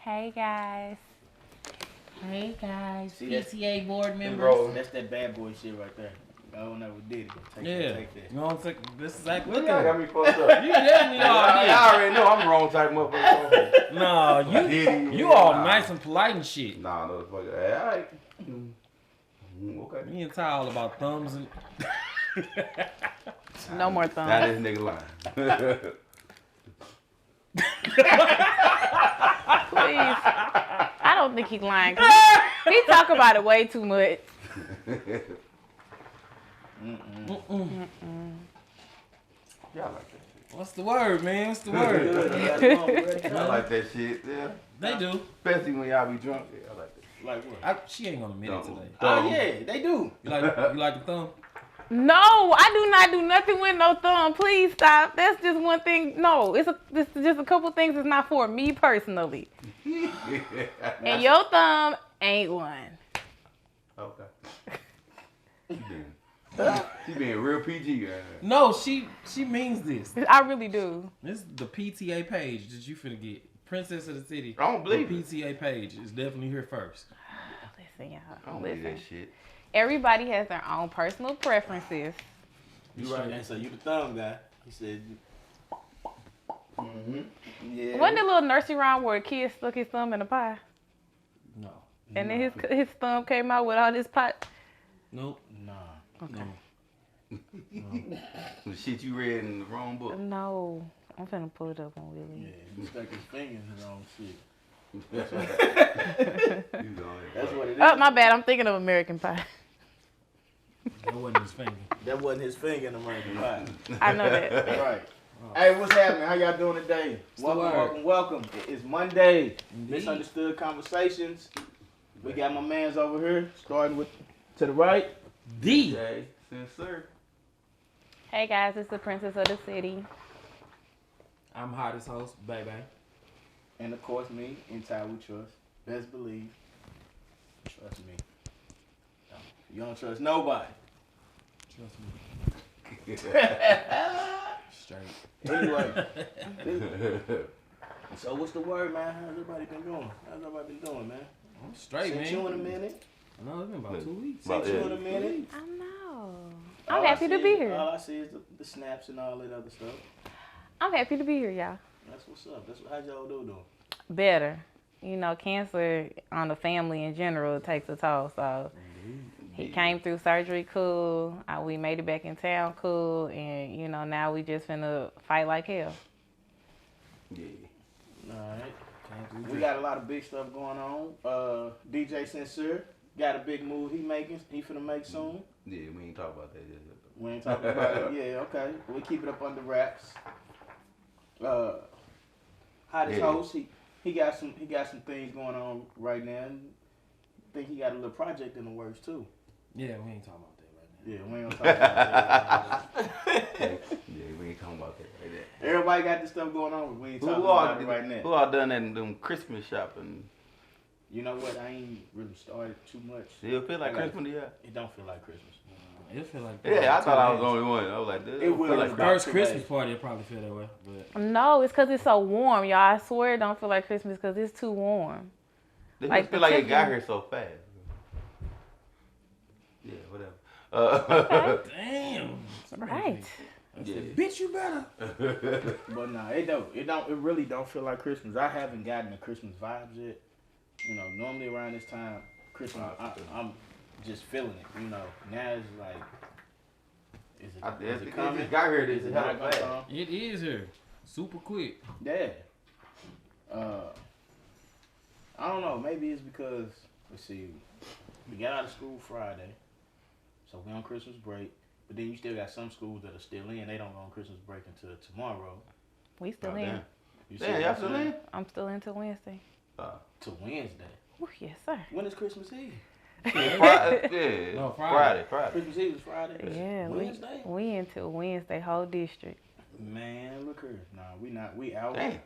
Hey guys. Hey guys, See, that's- PTA board members. Bro. That's that bad boy shit right there. I don't know what did it. Take that. You know what I'm saying? This is like Look, y'all got me fucked up. You definitely Y'all all already know I'm the wrong type of motherfucker. did. No, you all nice and polite and shit. Nah, no, the fuck. Hey, alright. Okay. Me and Ty all about thumbs and. No more thumbs. Now this nigga lying. Please. I don't think he's lying. 'Cause he talk about it way too much. Y'all like that What's the word, man? What's the word? shit. Y'all like that shit, yeah. They do. Especially when y'all be drunk. Yeah, I like that. Like what? She ain't gonna admit it Thumb. today. Oh yeah, they do. You like the thumb? No, I do not do nothing with no thumb. Please stop. That's just one thing. No, it's just a couple things that's not for me personally. And your thumb ain't one. Okay. She being real PG right now. No, she means this. I really do. This is the PTA page that you finna get. Princess of the City. I don't believe the it. PTA page is definitely here first. Listen, y'all. I don't believe Listen. that shit. Everybody has their own personal preferences. You right. And so you the thumb guy. He said. Yeah. Wasn't there a little nursery rhyme where a kid stuck his thumb in a pie? No. And then his thumb came out with all this pot? Nope. Nah. Okay. The shit you read in the wrong book. No. I'm finna pull it up on Willie. Yeah, he stuck his finger in the wrong shit. That's That's what it is. Oh, my bad. I'm thinking of American Pie. That wasn't his finger. That wasn't his finger in the American Pie. I know that. Right. Hey, what's happening? How y'all doing today? the Welcome, word? welcome, welcome. It's Monday. Indeed. Misunderstood Conversations. We got my mans over here, starting with to the right. D. Okay, sincere. Hey guys, it's the Princess of the City. I'm hottest host, baby. And of course me, Entire We Trust. Best believe. Trust me. You don't trust nobody. Trust me. Straight. Anyway. So what's the word, man? How's everybody been doing? How's everybody been doing, man? I'm straight, Since man. you in a minute. No, it's been about 2 weeks. About- Since you in a minute. I know. All I'm I happy to see be is- here. All I see is the snaps and all that other stuff. I'm happy to be here, y'all. That's what's up. How's y'all doing? Better. You know, cancer on the family in general takes a toll. So he came through surgery cool. We made it back in town cool. And, you know, now we just finna fight like hell. Yeah. All right. We got a lot of big stuff going on. DJ Sincere got a big move he finna make soon. Yeah, we ain't talk about that yet. We ain't talking about it. Yeah, okay. We keep it up under wraps. Hottest Yeah. host, he got some things going on right now. And I think he got a little project in the works too. Yeah, we ain't talking about that right now. Yeah, we ain't gonna talk about that. Yeah, we ain't talking about that right there. Everybody got this stuff going on, but we ain't talking Who about all it right now. Who all done that them Christmas shopping? You know what? I ain't really started too much. Still feel like I like- Christmas, yeah. It don't feel like Christmas. It feel like Yeah, I thought I was the only one. I was like, this It will feel like about First 2 Christmas days. party, it probably feel that way. But No, it's because it's so warm, y'all. I swear it don't feel like Christmas because it's too warm. They like just feel the like it got chicken. here so fast. Yeah, whatever. damn. Right. I said, Yeah. bitch, you better. But nah, it really don't feel like Christmas. I haven't gotten the Christmas vibes yet. You know, normally around this time, Christmas, I'm just feeling it. You know, now it's like, is it It coming? just got here. Is This it is not hella gonna fast. come? It is here. Super quick. Yeah. I don't know. Maybe it's because, let's see, we got out of school Friday, so we on Christmas break. But then you still got some schools that are still in. They don't go on Christmas break until tomorrow. We still Oh, in. damn. You see Damn, what y'all I'm still saying? in? I'm still into Wednesday. To Wednesday. Ooh, yes, sir. When is Christmas Eve? Yeah. No, Friday. Christmas Eve is Friday. Yeah, Wednesday. we into Wednesday, whole district. Man, look here. Nah, we not. We out. Damn.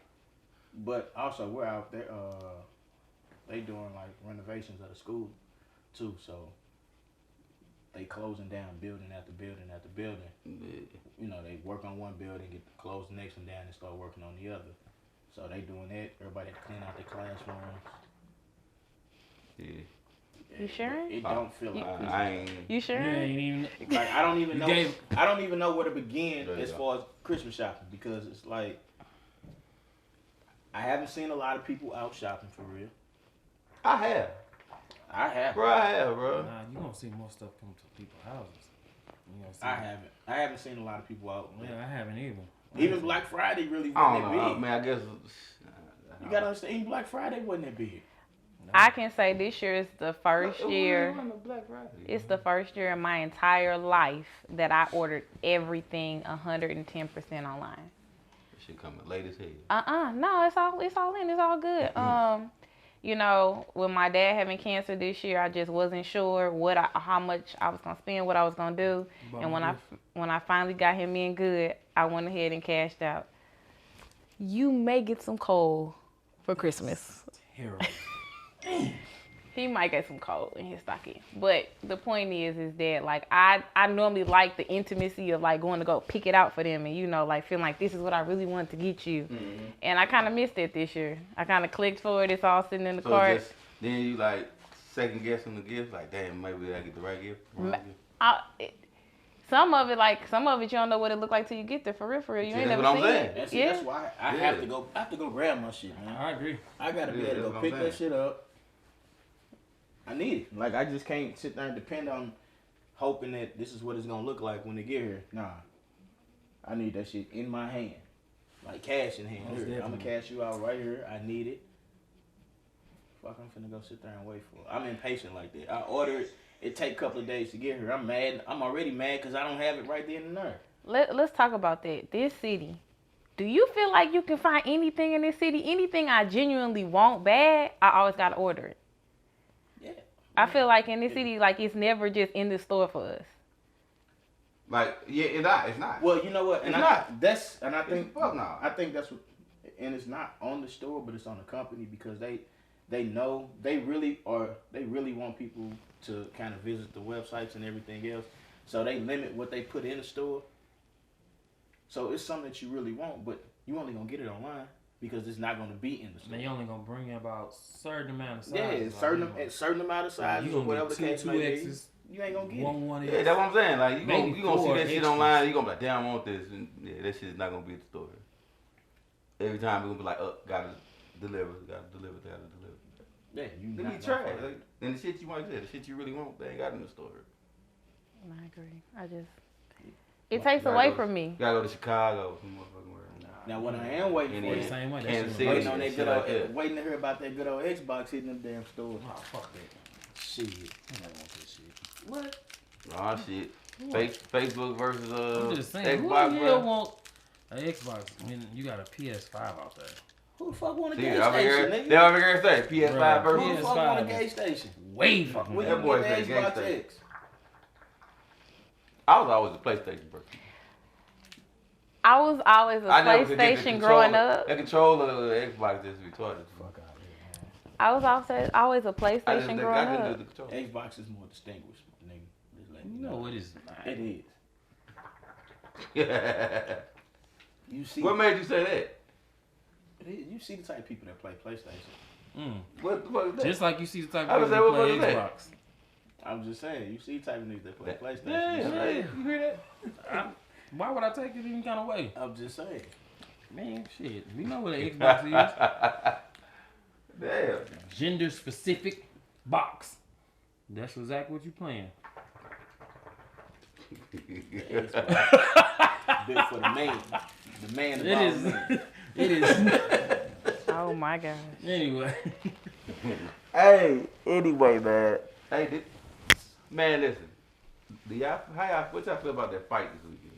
But also we're out there. They doing like renovations of the school too. So they closing down building after building after building. Yeah. You know, they work on one building, get close the next one down, and start working on the other. So they doing that. Everybody had to clean out their classrooms. Yeah. You sure? But it don't feel like Christmas. I ain't. You sure? You ain't even. Like I don't even You know. gave- I don't even know where to begin There you as go. far as Christmas shopping because it's like I haven't seen a lot of people out shopping for real. I have. I haven't. Bro, I have, bro. Nah, you gonna see more stuff come to people's houses. You gonna see. I haven't. I haven't seen a lot of people out. Yeah, I haven't either. Even Black Friday really I wasn't don't that know. big. Man, I guess. You gotta understand, even Black Friday wasn't that big. I can say this year is the first It year. wasn't a Black Friday. It's the first year in my entire life that I ordered everything 110% online. That shit coming late as hell. No, it's all in. It's all good. You know, with my dad having cancer this year, I just wasn't sure how much I was gonna spend, what I was gonna do. And when I finally got him in good, I went ahead and cashed out. You may get some coal for Christmas. terrible. He might get some coal in his stocking. But the point is that like I normally like the intimacy of like going to go pick it out for them and, you know, like feeling like this is what I really want to get you. Mm-hmm. And I kind of missed it this year. I kind of clicked for it. It's all sitting in the So cart. just, then you like second guessing the gift, like damn, maybe I get the right gift. Wrong Ma- gift. Some of it you don't know what it look like till you get there for real. You See, ain't that's never what I'm seen saying. it. That's, Yeah. that's why I Yeah. have to go grab my shit, man. I agree. I gotta be Yeah, able to that's go what I'm pick that saying. shit up. I need it. Like I just can't sit there and depend on hoping that this is what it's gonna look like when they get here. Nah. I need that shit in my hand. Like cash in hand. Most Here, I'm gonna definitely. cash you out right here. I need it. Fuck, I'm finna go sit there and wait for it. I'm impatient like that. I order it. It take a couple of days to get here. I'm mad. I'm already mad because I don't have it right then and there. Let's talk about that. This city. Do you feel like you can find anything in this city? Anything I genuinely want bad, I always gotta order it. Yeah. I feel like in this city, like it's never just in the store for us. Like yeah, it's not. Well, you know what? And It's not. I think Fuck no. I think that's what, and it's not on the store, but it's on the company because they know they really want people to kind of visit the websites and everything else, so they limit what they put in the store. So it's something that you really want, but you only gonna get it online because it's not gonna be in the store. They only gonna bring you about certain amount of sizes. Yeah, like, certain amount of sizes, you or gonna whatever get the case two may be. X's, You ain't gonna get it. one Yeah, X. that's what I'm saying. Like you Maybe gonna see four that shit extras. online, you gonna be like, damn, I want this, and yeah, that shit's not gonna be at the store. Every time we gonna be like, gotta deliver. Yeah, you They not be gonna trash. find it. Like, and the shit you might say, the shit you really want, they ain't got in the store. I agree. It takes away from me. You gotta go to Chicago, some motherfucking word. Now what I am waiting for Yeah. is Same way. that Kansas shit City. was- waiting on that shit good like old, that. waiting to hear about that good old Xbox hitting them damn stores. Oh, fuck that. Shit. I don't want that shit. What? Oh shit. Facebook versus I'm just saying, who Xbox, the hell bro. want an Xbox when you got a PS5 out there? Who the fuck want a See, gas over station, here, nigga? they over here say PS5 Bruh. versus. Who the fuck PS5 want a is- gas station? Way fucking Where That you boy get the say Xbox gangsta. X? I was always a PlayStation person. I was always a I never could get the PlayStation growing up. The controller of the Xbox is retarded. Fuck out of here, I was always a I just PlayStation growing I couldn't up. do the controller. Xbox is more distinguished, nigga. Just letting man. you know. No, it is not. It is. You see, What made you say that? it is. You see the type of people that play PlayStation. Mm. What the fuck is that? Just like you see the type I of was people saying, that what play was that? Xbox. I'm just saying, you see the type of niggas that play PlayStation. Yeah, You yeah, see- you hear that? Why would I take it any kind of way? I'm just saying. Man, shit. You know what an Xbox is? Damn. Gender specific box. That's exactly what you playing. Xbox. Built for the man. The man It of all is. men. It is. Oh my gosh. Anyway. Hey, anyway, man. Hey, man, listen. What y'all feel about that fight this weekend?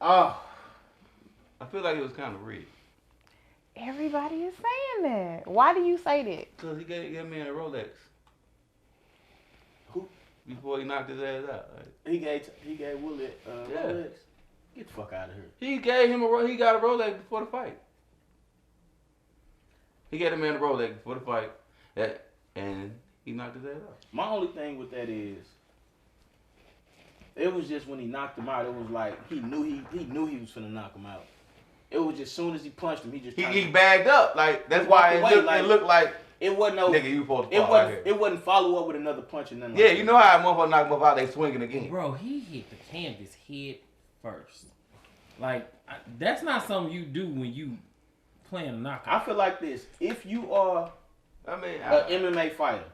Oh, I feel like it was kind of rigged. Everybody is saying that. Why do you say that? Cause he gave me a Rolex. Who? Before he knocked his ass out. Like, he gave Willie Yeah. Rolex. Get the fuck out of here. he gave him he got a Rolex before the fight. He got a man a Rolex before the fight, and he knocked his ass out. My only thing with that is, it was just when he knocked him out, it was like he knew he was finna knock him out. It was just soon as he punched him, he just He bagged up. Like that's He why walked away, it looked like it wasn't no. nigga, you supposed to fall right here. It wasn't follow up with another punch and nothing. Yeah, like you that. know how a motherfucker knock him out, they swinging again. Bro, he hit the canvas head first. Like, that's not something you do when you playing a knockout. I feel like this: if you are I mean, an MMA fighter,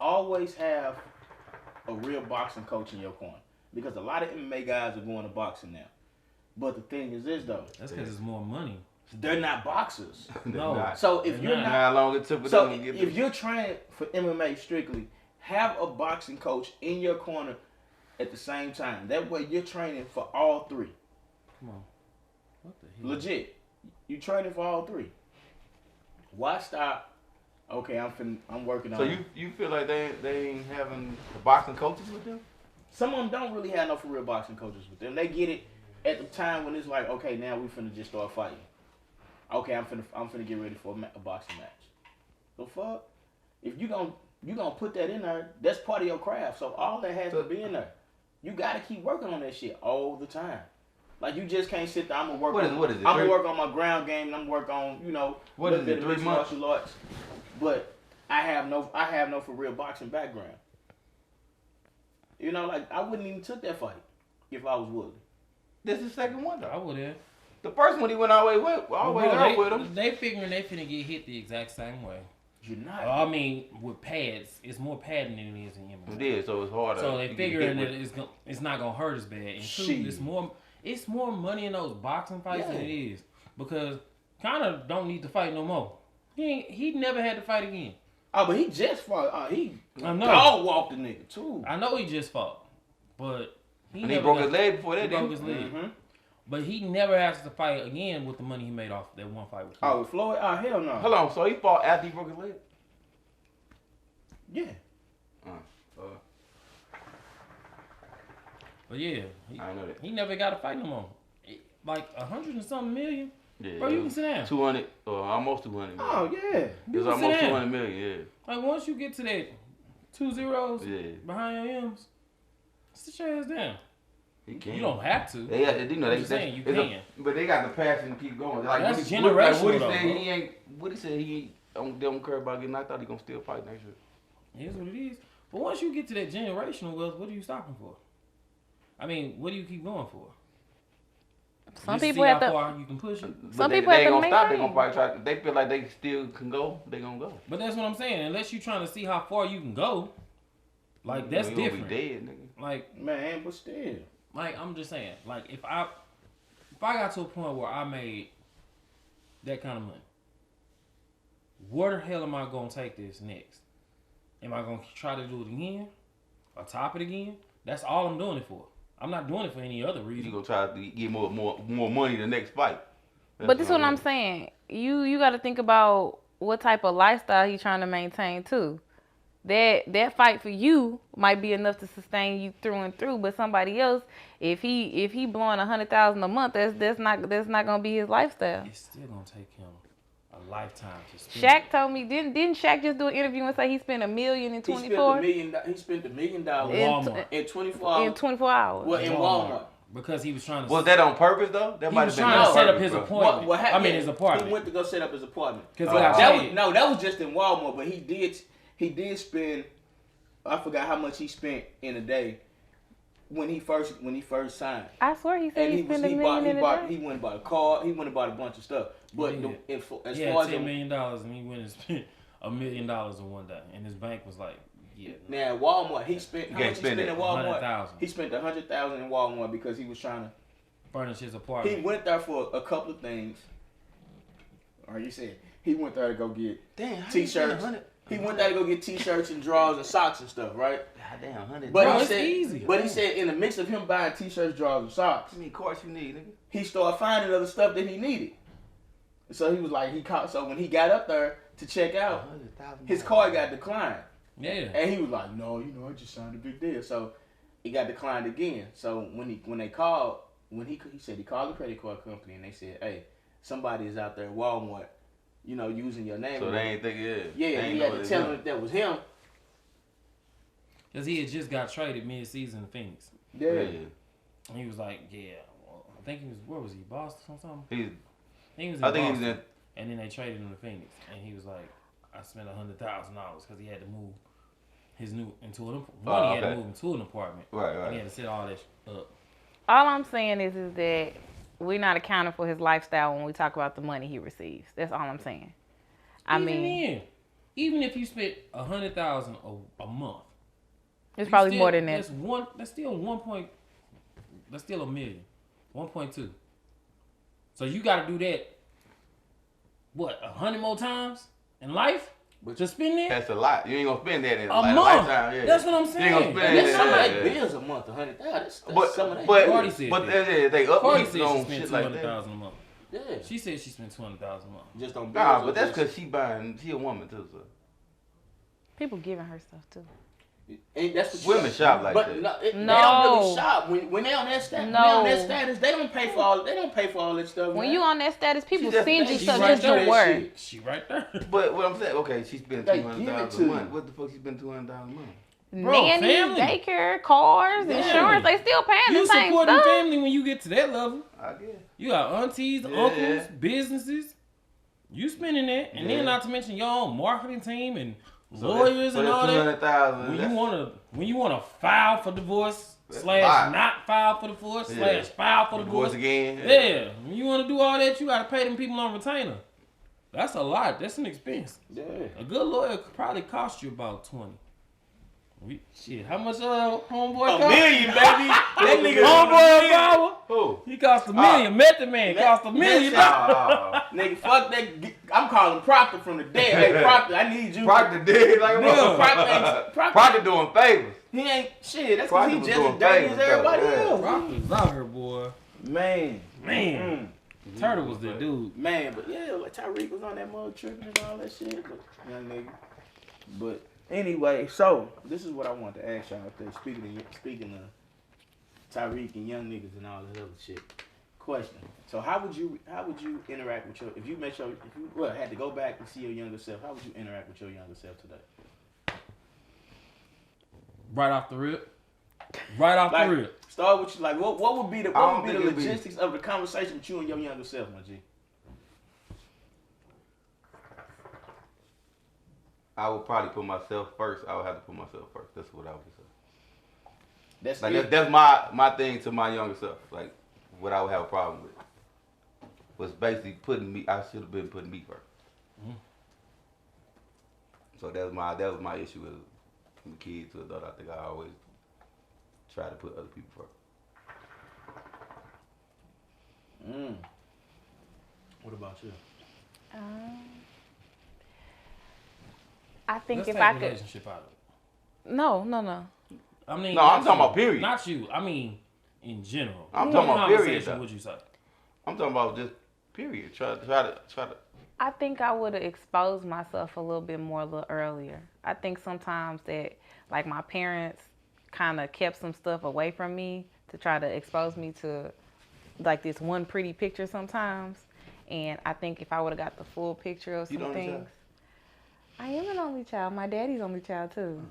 always have a real boxing coach in your corner because a lot of MMA guys are going to boxing now. But the thing is this though, That's because it's more money. they're not boxers. No. Nah. So if They're you're not. not, How long it took for so them to get if you're training for MMA strictly, have a boxing coach in your corner at the same time. That way you're training for all three. Come on. What the hell? Legit. You training for all three. Why stop? Okay, I'm working on. So you feel like they ain't having the boxing coaches with them? Some of them don't really have no for real boxing coaches with them. They get it at the time when it's like, okay, now we finna just start fighting. Okay, I'm finna get ready for a boxing match. The fuck? If you gonna put that in there, that's part of your craft. So all that has to be in there. You gotta keep working on that shit all the time. Like you just can't sit there. I'm gonna work. What is it? I'm gonna work on my ground game. And I'm gonna work on What is it, bit of 3 mixed months? martial arts. But I have no for real boxing background. Like I wouldn't even took that fight if I was Woodley. This is the second one I though. would have. The first one he went all the way there with him. They figuring they finna get hit the exact same way. You're not. I mean, with pads, it's more padding than it is in It MMA. is, so it's harder. So they You get figuring hit that with- it's not gonna hurt as bad. And two, Shit. it's more money in those boxing fights than Yeah. it is because Conor don't need to fight no more. He never had to fight again. Oh, but he just fought. He I know. dog walked the nigga too. I know he just fought, but And he never broke got- his leg before that, He didn't broke he? his leg. Mm-hmm. But he never has to fight again with the money he made off that one fight with Floyd. Oh, with Floyd? Oh, hell no. Hold on, so he fought after he broke his leg? Yeah. But yeah, I know that. he never got to fight no more. Like 100 and something million. Yeah. Bro, you can sit down. 200, or almost 200 million. Oh, yeah. It You was can sit almost down. 200 million, Like once you get to that 2 zeros yeah. behind your M's, sit your ass down. He can. You don't have to. They, you know, I'm they just saying, you it's a- can. but they got the passion to keep going. Like, That's Woody generational, Woody though, said bro. he ain't. Woody said he don't care about getting knocked out. He gonna still fight next year. Here's what it is. But once you get to that generational wealth, what are you stopping for? I mean, what do you keep going for? Some Just people see have how to. far you can push it. But Some they, people they have ain't to gonna stop. They maintain. gonna probably try. They feel like they still can go. They gonna go. But that's what I'm saying. Unless you're trying to see how far you can go, like that's You gonna different. Be dead, nigga. Man, but still. Like I'm just saying, like if I got to a point where I made that kind of money, where the hell am I gonna take this next? Am I gonna try to do it again? Or top it again? That's all I'm doing it for. I'm not doing it for any other You reason. gonna try to get more money the next fight. But this is what I'm saying. You got to think about what type of lifestyle he's trying to maintain too. That fight for you might be enough to sustain you through and through, but somebody else, if he blowing $100,000 a month, that's not gonna be his lifestyle. It's still gonna take him a lifetime to spend. Shaq told me didn't Shaq just do an interview and say he spent $1 million in He 24 spent $1 million Walmart. in 24 hours. in 24 hours? Well, in Walmart. Because he was trying to. Was that on purpose though? That He might was have been trying to on set up purpose, his bro. appointment. What happened? I mean his apartment. He went to go set up his apartment. Because he got That paid. was just in Walmart, but he did spend. I forgot how much he spent in a day when he first signed. I swear he said And he spent $1 million in a day. he went and bought a car. He went and bought a bunch of stuff. But Yeah. as He had far as $10 million and he went and spent $1 million in one day, and his bank was like, yeah, now Walmart, he spent how can't much he spend spent it. in Walmart? 100,000. He spent $100,000 in Walmart because he was trying to. furnish his He apartment. went there for a couple of things. Or you said he went there to go get Damn, how T-shirts. you spend 100? He went there to go get T-shirts and drawers and socks and stuff, right? Goddamn, 100. But Bro, he it's said, easy. But he said in the mix of him buying T-shirts, drawers, and socks, How many cards you need, nigga? he started finding other stuff that he needed. So he was like, so when he got up there to check out, $100,000. his card got declined, Yeah. and he was like, no, I just signed a big deal. So it got declined again. So when they called, he said he called the credit card company and they said, hey, somebody is out there at Walmart, using your name. So they ain't think it. Yeah, They he ain't had know to it tell was him that that was him. Because he had just got traded mid-season in Phoenix. Yeah. Yeah. And he was like, yeah, well, I think he was, where was he? Boston or something? He's, He was in I think Boston, he's in. and then they traded him to Phoenix, and he was like, I spent $100,000 because he had to move his new into an one. He had to move into an apartment, Right, and he right. had to set all that up. All I'm saying is that we're not accounting for his lifestyle when we talk about the money he receives. That's all I'm saying. Even if you spent $100,000 a month, it's probably still, more than that. That's still 1 point. That's still $1 million, 1.2. So you got to do that. What, 100 more times in life? But to spend that? That's a lot. You ain't gonna spend that in A like, month. lifetime. Yeah. That's what I'm You saying. ain't gonna spend That's that. some of Yeah, that yeah. bills a month, $100,000. That's But some of that. Cardi said but that. they up Cardi on said she spent shit like that. $200,000 a month. Yeah. She said she spent $200,000 a month. Just on bills. Nah, or but that's just- because she a woman too. So People giving her stuff too. And that's what women shop like but that. no, they No. don't really shop when they on that status. No. When they on that status, they don't pay for all. They don't pay for all that stuff. When man. you on that status, people just- send you she stuff right just there, to that work. shit. She right there. But what I'm saying, okay, she spent They $200,000 give it a to month. you. What the fuck she spent $200,000 a month? Bro, Nanny, family. daycare, cars, Yeah. insurance, they still paying You the same supporting stuff. family when you get to that level. I guess. You got aunties, Yeah. uncles, businesses. You spending that, and Yeah. then not to mention your own marketing team and So lawyers so and all that. $200,000. When you wanna file for divorce That's / a lot. not file for divorce Yeah. / file for Divorce divorce. again. Yeah, when you wanna do all that, you gotta pay them people on retainer. That's a lot. That's an expense. Yeah. A good lawyer could probably cost you about 20. Shit, how much homeboy A cost? million, baby. That nigga Homeboy power? Who? He cost $1 million. Method Man cost $1 million. Nigga, fuck that. I'm calling Proctor from the dead. Hey, Proctor, I need you. Proctor did like a Nigga, motherfucker. Proctor- Proctor doing favors. He ain't shit. That's Proctor because he was just doing as dirty as favors, everybody though, yeah. else. Proctor's out here, boy. Man. Man. Turtle was the dude. Man, but yeah, like Tyreek was on that mother tripping and all that shit. But young nigga. But anyway, so this is what I want to ask y'all out there. Speaking of Tyreek and young niggas and all that other shit. Question. So how would you interact with if you had to go back and see your younger self, how would you interact with your younger self today? Right off the rip. Right off Like, the rip. start with you. Like, what would be the I don't what would be the think it'd be- logistics of the conversation with you and your younger self, my G? I would probably put myself first. I would have to put myself first. That's what I would say. That's Like it. that's my thing to my younger self. Like what I would have a problem with was basically putting me. I should have been putting me 1st. Mhm. So that was my issue with from a kid to adult. I think I always try to put other people first. What about you? I think Let's if take I could, relationship out of it. no. I mean, No, I'm not talking you. about period. Not you. I mean, in general. I'm What talking about period, conversation though. would you say? I'm talking about just period. Try to. I think I would have exposed myself a little bit more a little earlier. I think sometimes that, like, my parents kind of kept some stuff away from me to try to expose me to, like, this one pretty picture sometimes. And I think if I would have got the full picture of You some the only things. child? I am an only child. My daddy's only child, too.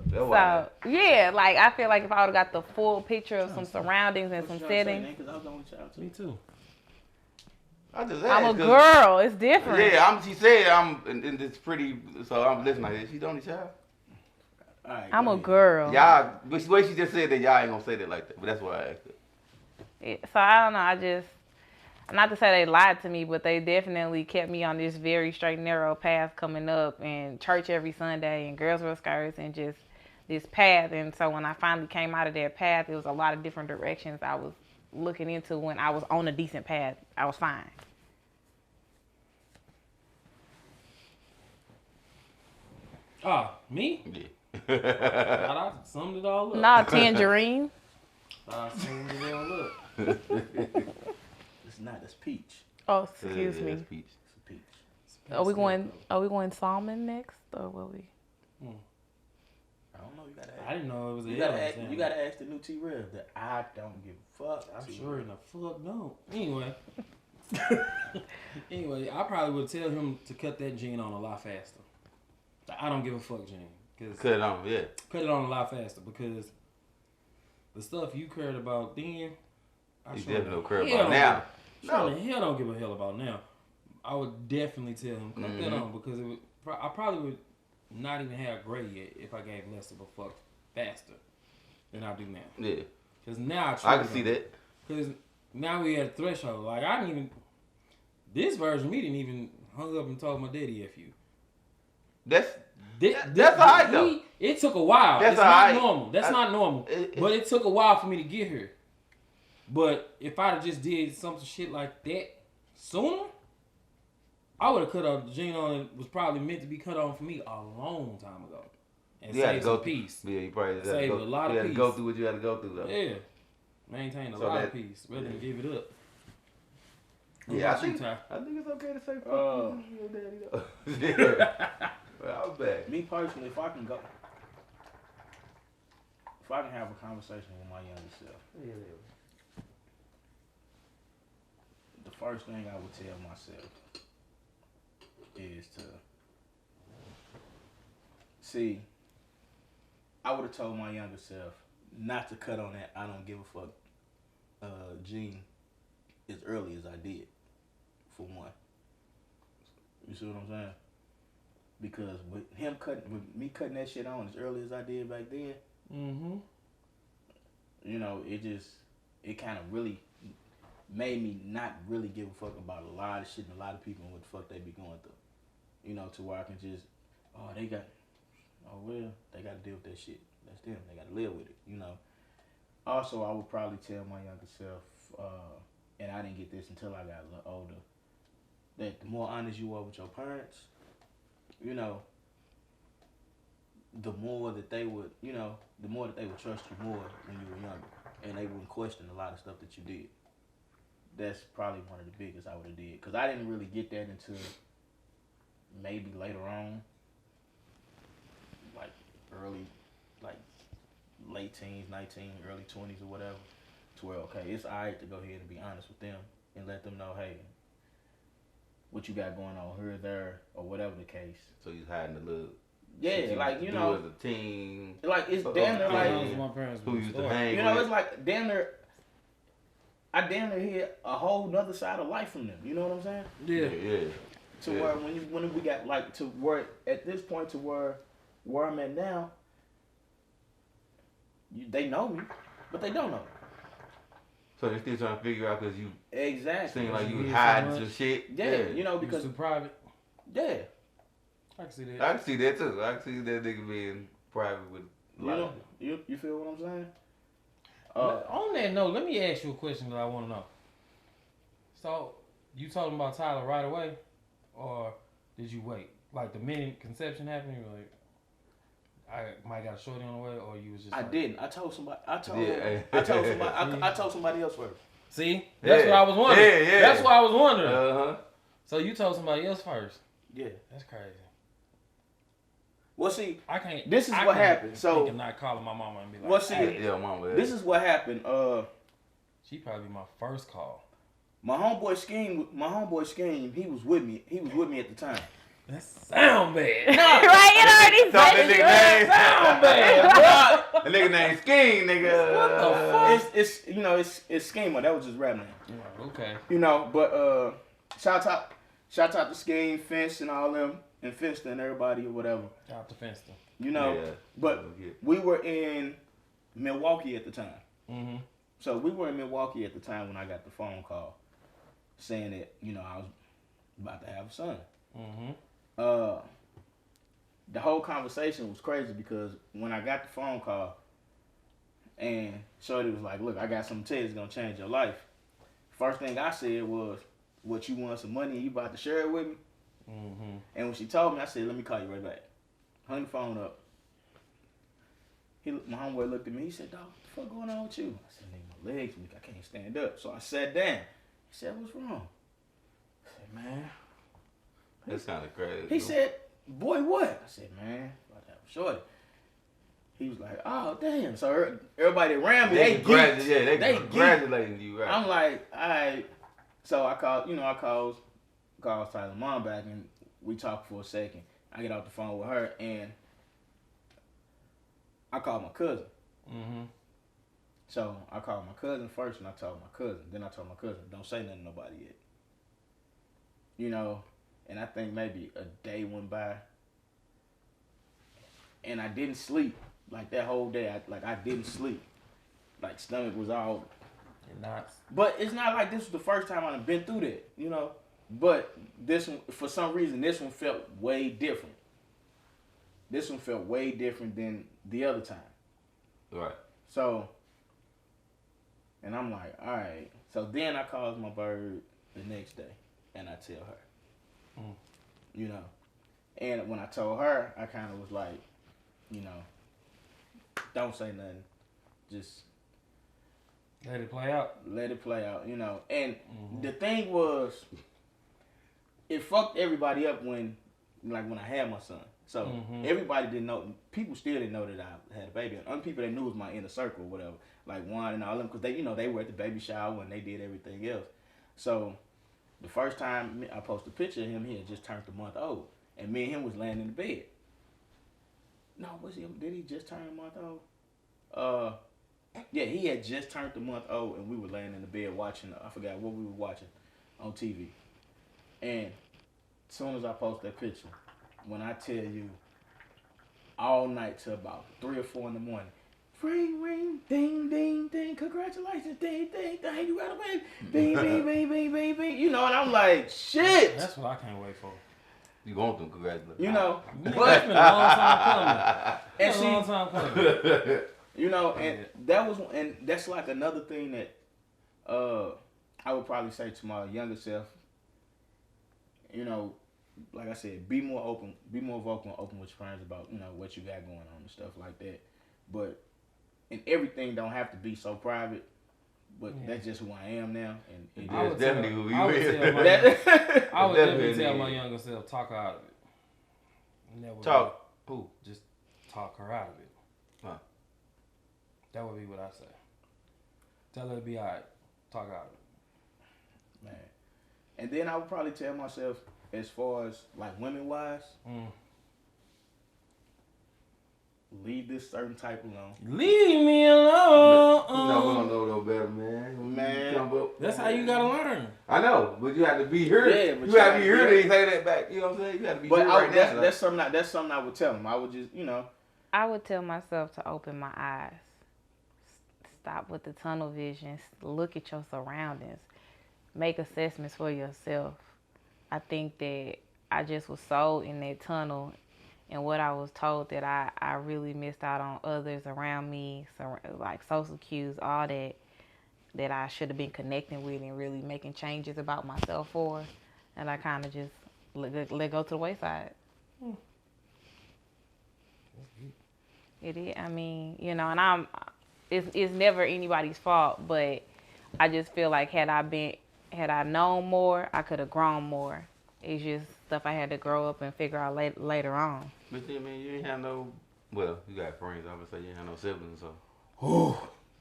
That's why. So, yeah, like, I feel like if I would have got the full picture of some surroundings and some settings. Because I was the only child too. Me too. I just I'm a asked 'cause- girl. It's different. Yeah, she said and it's pretty. So I'm listening like that. She's the only child. All right, I'm go a ahead. girl. Y'all, but the way she just said that, y'all ain't gonna say that like that. But that's why I asked it. So I don't know. Not to say they lied to me, but they definitely kept me on this very straight and narrow path coming up, and church every Sunday and girls wear skirts and just this path. And so when I finally came out of that path, it was a lot of different directions I was looking into. When I was on a decent path, I was fine. Me? Yeah. I summed it all up. Nah, tangerine. I summed it all up. It's not. It's peach. Oh, excuse Yeah, me. it's peach. It's a peach. Are we going salmon next, or will we? I don't know. You gotta ask. I didn't know it was a You L gotta in ask. Sam. You gotta ask the new T-Rev that I don't give a fuck. I'm sure in the fuck no. Anyway. Anyway, I probably would tell him to cut that gene on a lot faster. I don't give a fuck, gene. Cut it on, yeah. Cut it on a lot faster because the stuff you cared about then I He sure definitely don't care hell about don't now. give- Sure the hell don't give a hell about now. I would definitely tell him cut that on because it would, I probably would not even have gray yet if I gave less of a fuck faster than I do now. Yeah. Because now I can see that. Because now we at a threshold. Like I didn't even. This version of me didn't even hung up and told my daddy F you. That's That's alright though. It took a while. That's It's not alright. normal. That's not normal. But it took a while for me to get here. But if I'd have just did some shit like that sooner, I would have cut off the gene on that was probably meant to be cut on for me a long time ago. And you had to save go some peace. Yeah, you probably had to Saved go, a lot of you had to peace. go through what you had to go through though. Yeah. Maintain a So lot that- of peace rather than give it up. What Yeah, I about you, think Ty? it's okay to say fuck you, your daddy though. Yeah. Well, I was back. Me personally, if I can have a conversation with my younger self, the first thing I would tell myself is to see. I would have told my younger self not to cut on that I don't give a fuck gene as early as I did, for one. You see what I'm saying? Because with me cutting that shit on as early as I did back then, you know, it kind of really made me not really give a fuck about a lot of shit and a lot of people and what the fuck they be going through. You know, to where I can just, they got to deal with that shit. That's them. They got to live with it, you know. Also, I would probably tell my younger self, and I didn't get this until I got a little older, that the more honest you are with your parents, you know, the more that they would, trust you more when you were younger, and they wouldn't question a lot of stuff that you did. That's probably one of the biggest I would have did, because I didn't really get that until maybe later on, like late teens, 19, early 20s or whatever, to where, okay, it's alright to go ahead and be honest with them and let them know, hey, what you got going on here or there, or whatever the case. So he's hiding the little. Yeah, like, you know, as a teen. like, it's damn near like, My parents Who used to hang you know, with. it's like damn near, I damn near hear a whole nother side of life from them. You know what I'm saying? Yeah. To where when we got like to where at this point to where I'm at now, they know me, but they don't know me. So they're still trying to figure out because you Exactly. seem like you Yeah, hiding so some shit. Yeah, you know, Because because too private. yeah, I can see that. I can see that too. I can see that nigga being private with a you lot know, of you feel what I'm saying? On that note, let me ask you a question that I want to know. So, you told him about Tyler right away, or did you wait? Like the minute conception happened, you were like, I might got a shorty on the way, or you was just. I like, didn't. I told somebody. I told Yeah. I told somebody else first. See, that's what I was wondering. Yeah. That's what I was wondering. Uh-huh. So you told somebody else first. Yeah. That's crazy. Well, see, I can't. This is I what can't happened. So- think of not calling my mama and be like, well, see, hey, Yeah, mama. this is what happened. she probably be my first call. My homeboy scheme. He was with me. He was with me at the time. That sound bad. Right? It already Talk said that it. nigga name. sound bad. That nigga name Scheme, nigga. What the fuck? It's Schemer. That was his rap name. Okay. You know, but shout out to Scheme, Finch, and all them, and Finch and everybody or whatever. Shout out to Finston. You know, Yeah. but we were in Milwaukee at the time. Mm-hmm. So we were in Milwaukee at the time when I got the phone call saying that, you know, I was about to have a son. Mm-hmm. The whole conversation was crazy because when I got the phone call and Shorty was like, look, I got something to tell you that's going to change your life. First thing I said was, what, you want some money and you about to share it with me? Mm-hmm. And when she told me, I said, let me call you right back. Hung the phone up. My homeboy looked at me. He said, dog, what the fuck going on with you? I said, nigga, my legs weak. I can't stand up. So I sat down. He said, what's wrong? I said, man. That's kind of crazy. He said, boy, what? I said, man, about to have a shorty. He was like, oh, damn. So everybody around me, they geeked. they They congratulating you, right? I'm like, all right. So I called Tyler's mom back, and we talked for a second. I get off the phone with her, and I called my cousin. Mm-hmm. So I called my cousin first, and I told my cousin. Then I told my cousin, don't say nothing to nobody yet. You know, and I think maybe a day went by, and I didn't sleep like that whole day. I didn't sleep. Like stomach was all. And knots. But it's not like this was the first time I've been through that, you know. But this one, for some reason, this one felt way different. This one felt way different than the other time. Right. So, and I'm like, all right. So then I calls my bird the next day, and I tell her, you know. And when I told her, I kind of was like, you know, don't say nothing. Just Let it play out. let it play out, you know. And the thing was, it fucked everybody up when I had my son. So everybody didn't know. People still didn't know that I had a baby. Other people they knew was my inner circle, or whatever, like Juan and all them, because they were at the baby shower and they did everything else. So the first time I posted a picture of him, he had just turned a month old, and me and him was laying in the bed. No, did he just turn a month old? Yeah, he had just turned a month old, and we were laying in the bed watching. I forgot what we were watching on TV. And as soon as I post that picture, when I tell you, all night till about 3 or 4 in the morning, ring, ring, ding, ding, ding, congratulations, ding, ding, ding, you got a baby, bing, bing, bing, bing, bing, bing, you know, and I'm like, shit. That's what I can't wait for. You want them congratulations. You know, It's but been a long time coming. and It's been a long see, time coming. you know, and that's like another thing that I would probably say to my younger self, you know, like I said, be more open, be more vocal and open with your friends about, you know, what you got going on and stuff like that. But and everything don't have to be so private. But that's just who I am now, and I would definitely tell- who you I would is. tell my- that, I would Definitely definitely tell is. my younger self, talk her out of it. Never Talk. Who? Just talk her out of it. Huh. That would be what I say. Tell her to be alright. Talk her out of it. man. And then I would probably tell myself, as far as like women wise, leave this certain type alone. Leave me alone. You know we don't know no better, man. Man. Come up- That's how you gotta learn. I know, but you have to be here. Yeah, but you have to be you here gotta- to say that back. You know what I'm saying? You have to be But here right now. that's something I would tell them. I would just, you know, I would tell myself to open my eyes. Stop with the tunnel vision. Look at your surroundings. Make assessments for yourself. I think that I just was so in that tunnel and what I was told that I really missed out on others around me, like social cues, all that I should have been connecting with and really making changes about myself for. And I kind of just let go to the wayside. It is. I mean, you know, and it's never anybody's fault, but I just feel like had I known more, I could have grown more. It's just stuff I had to grow up and figure out later on. But then, man, you ain't have no. Well, you got friends. I would say you ain't have no siblings, so.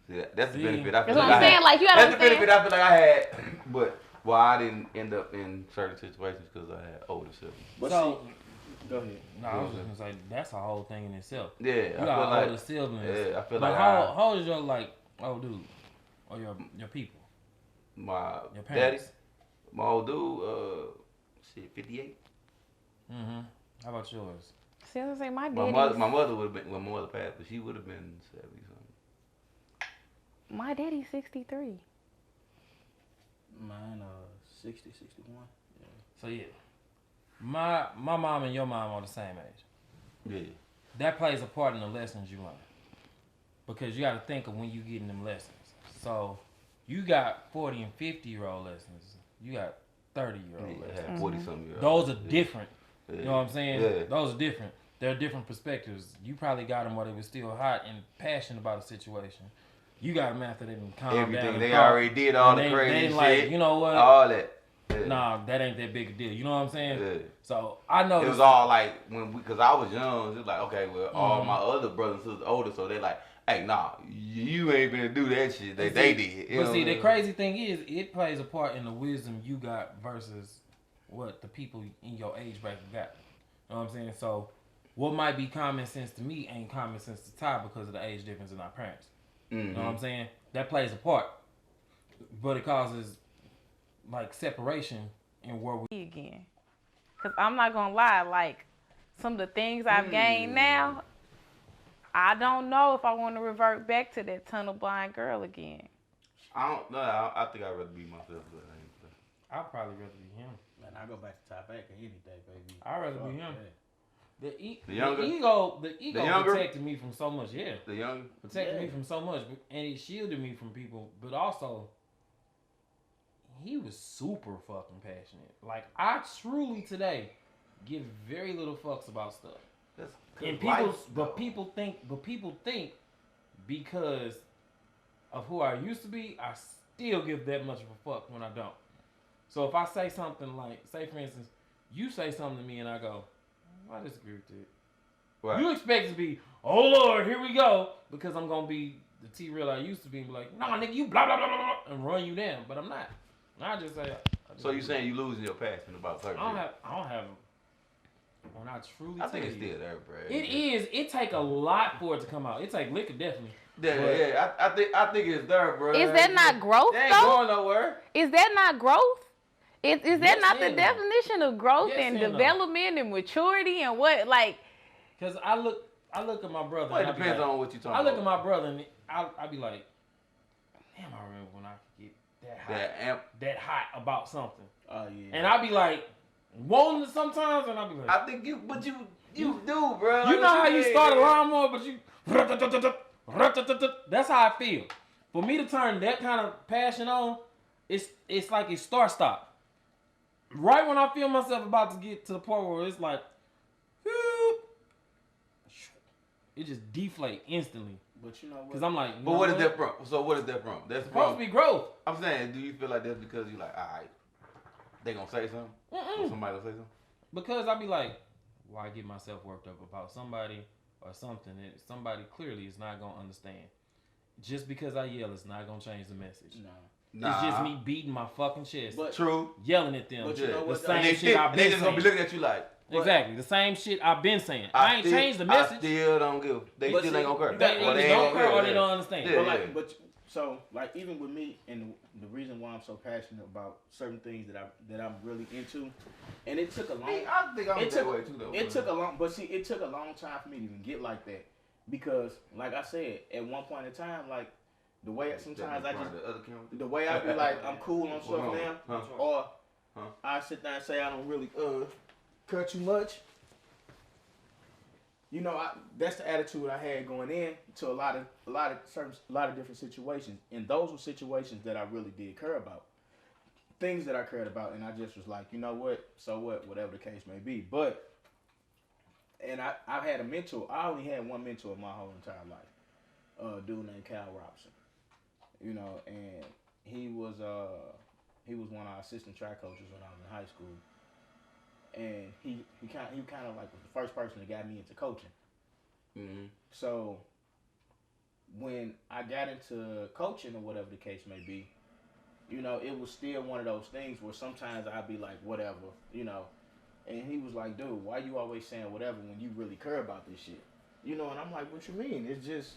See, that's the See. benefit. I feel That's what like I'm I saying. had. Like, you gotta That's the benefit understand. I feel like I had. But I didn't end up in certain situations because I had older siblings. but So, go ahead. no, I was just gonna say that's a whole thing in itself. Yeah, You I feel got like. older siblings. Yeah, I feel Like like how old is your old dude or your people? my Your daddy, parents? my old dude, 58. Mm-hmm. How about yours? See, I was say my My mother would have been, well, my mother passed, but she would have been 70 something. my daddy's 63. Mine 60, 61. So yeah, my mom and your mom are the same age. Yeah. That plays a part in the lessons you learn because you got to think of when you getting them lessons. So you got 40 and 50-year-old lessons. You got 30-year-old Yeah, lessons. I had 40 something years. Those are different. Yeah. You know what I'm saying? Yeah. Those are different. They're different perspectives. You probably got them while they were still hot and passionate about a situation. You got them after they can calm down. Everything and they thought, already did, all and the crazy shit, like, you know what? all that. Yeah. Nah, that ain't that big a deal. You know what I'm saying? Yeah. So I know It was all like because I was young. It was like, okay, well, all my other brothers and sisters older, so they like, hey, nah, you ain't gonna do that shit that they did. You But know see, what the I'm crazy thing is, it plays a part in the wisdom you got versus what the people in your age bracket got. You know what I'm saying? So, what might be common sense to me ain't common sense to Ty because of the age difference in our parents. You know what I'm saying? That plays a part, but it causes like separation in where we again. Cause I'm not gonna lie, like some of the things I've gained now, I don't know if I want to revert back to that tunnel blind girl again. I don't know. I think I'd rather be myself. But I'd probably rather be him. Man, I go back to top back any day, baby. I'd rather be him. That. The younger? ego younger? protected me from so much. Yeah, the young. protected me from so much, and it shielded me from people. But also, he was super fucking passionate. Like I truly today give very little fucks about stuff. That's And people think because of who I used to be, I still give that much of a fuck when I don't. So if I say something like, say for instance, you say something to me and I go, I disagree with it. Right. You expect it to be, oh Lord, here we go, because I'm gonna be the T-real I used to be and be like, nah nigga, you blah blah blah blah blah, and run you down. But I'm not. I just say. So you saying you losing your passion about certain I don't have. When I truly I think tell it's you, still there, bro. it is. It take a lot for it to come out. It take liquor definitely. Yeah. I think it's there, bro. Is that not growth It ain't though? going nowhere. Is that not growth? Is that Yes not the and no. definition of growth Yes and and no. development and maturity and what like? Cause I look at my brother. Well, it and I be depends like, on what you talking I about. look at my brother and I be like, damn, I remember when I could get that hot about something. Oh yeah. And I be like, wanting it sometimes, and I be like, I think you do, bro. you know how you start a lawnmower, but you that's how I feel. For me to turn that kind of passion on, it's like it start stop. Right when I feel myself about to get to the point where it's like, it just deflate instantly. But you know what? Cause I'm like, But what is that from? So what is that from? That's supposed to be growth. I'm saying, do you feel like that's because you like, all right, they gonna say something? Or somebody gonna say something? Because I be like, why get myself worked up about somebody or something that somebody clearly is not gonna understand. Just because I yell, it's not gonna change the message. No. It's just me beating my fucking chest, But True. yelling at them. But you know The what, same They shit I've they been just gonna be saying. looking at you like, Exactly, the same shit I've been saying. I ain't changed the message. I still don't give. They But still see, ain't gonna care. They Or either don't ain't care gonna or care, they don't understand. Yeah. But like, so like even with me and the reason why I'm so passionate about certain things that I'm really into, and it took a long. I think I'm It that took- way too, though. It took a long, but see, it took a long time for me to even get like that because, like I said, at one point in time, like the way sometimes I just the way I be like I'm cool on stuff now, or I sit there and say I don't really cut you much. You know, that's the attitude I had going in to a lot of different situations, and those were situations that I really did care about, things that I cared about, and I just was like, you know what, so what, whatever the case may be. But, and I've had a mentor. I only had one mentor my whole entire life, a dude named Cal Robinson. You know, and he was one of our assistant track coaches when I was in high school. And he kind of like was the first person that got me into coaching. Mm-hmm. So when I got into coaching or whatever the case may be, you know, it was still one of those things where sometimes I'd be like, whatever, you know. And he was like, dude, why you always saying whatever when you really care about this shit? You know, and I'm like, what you mean? It's just,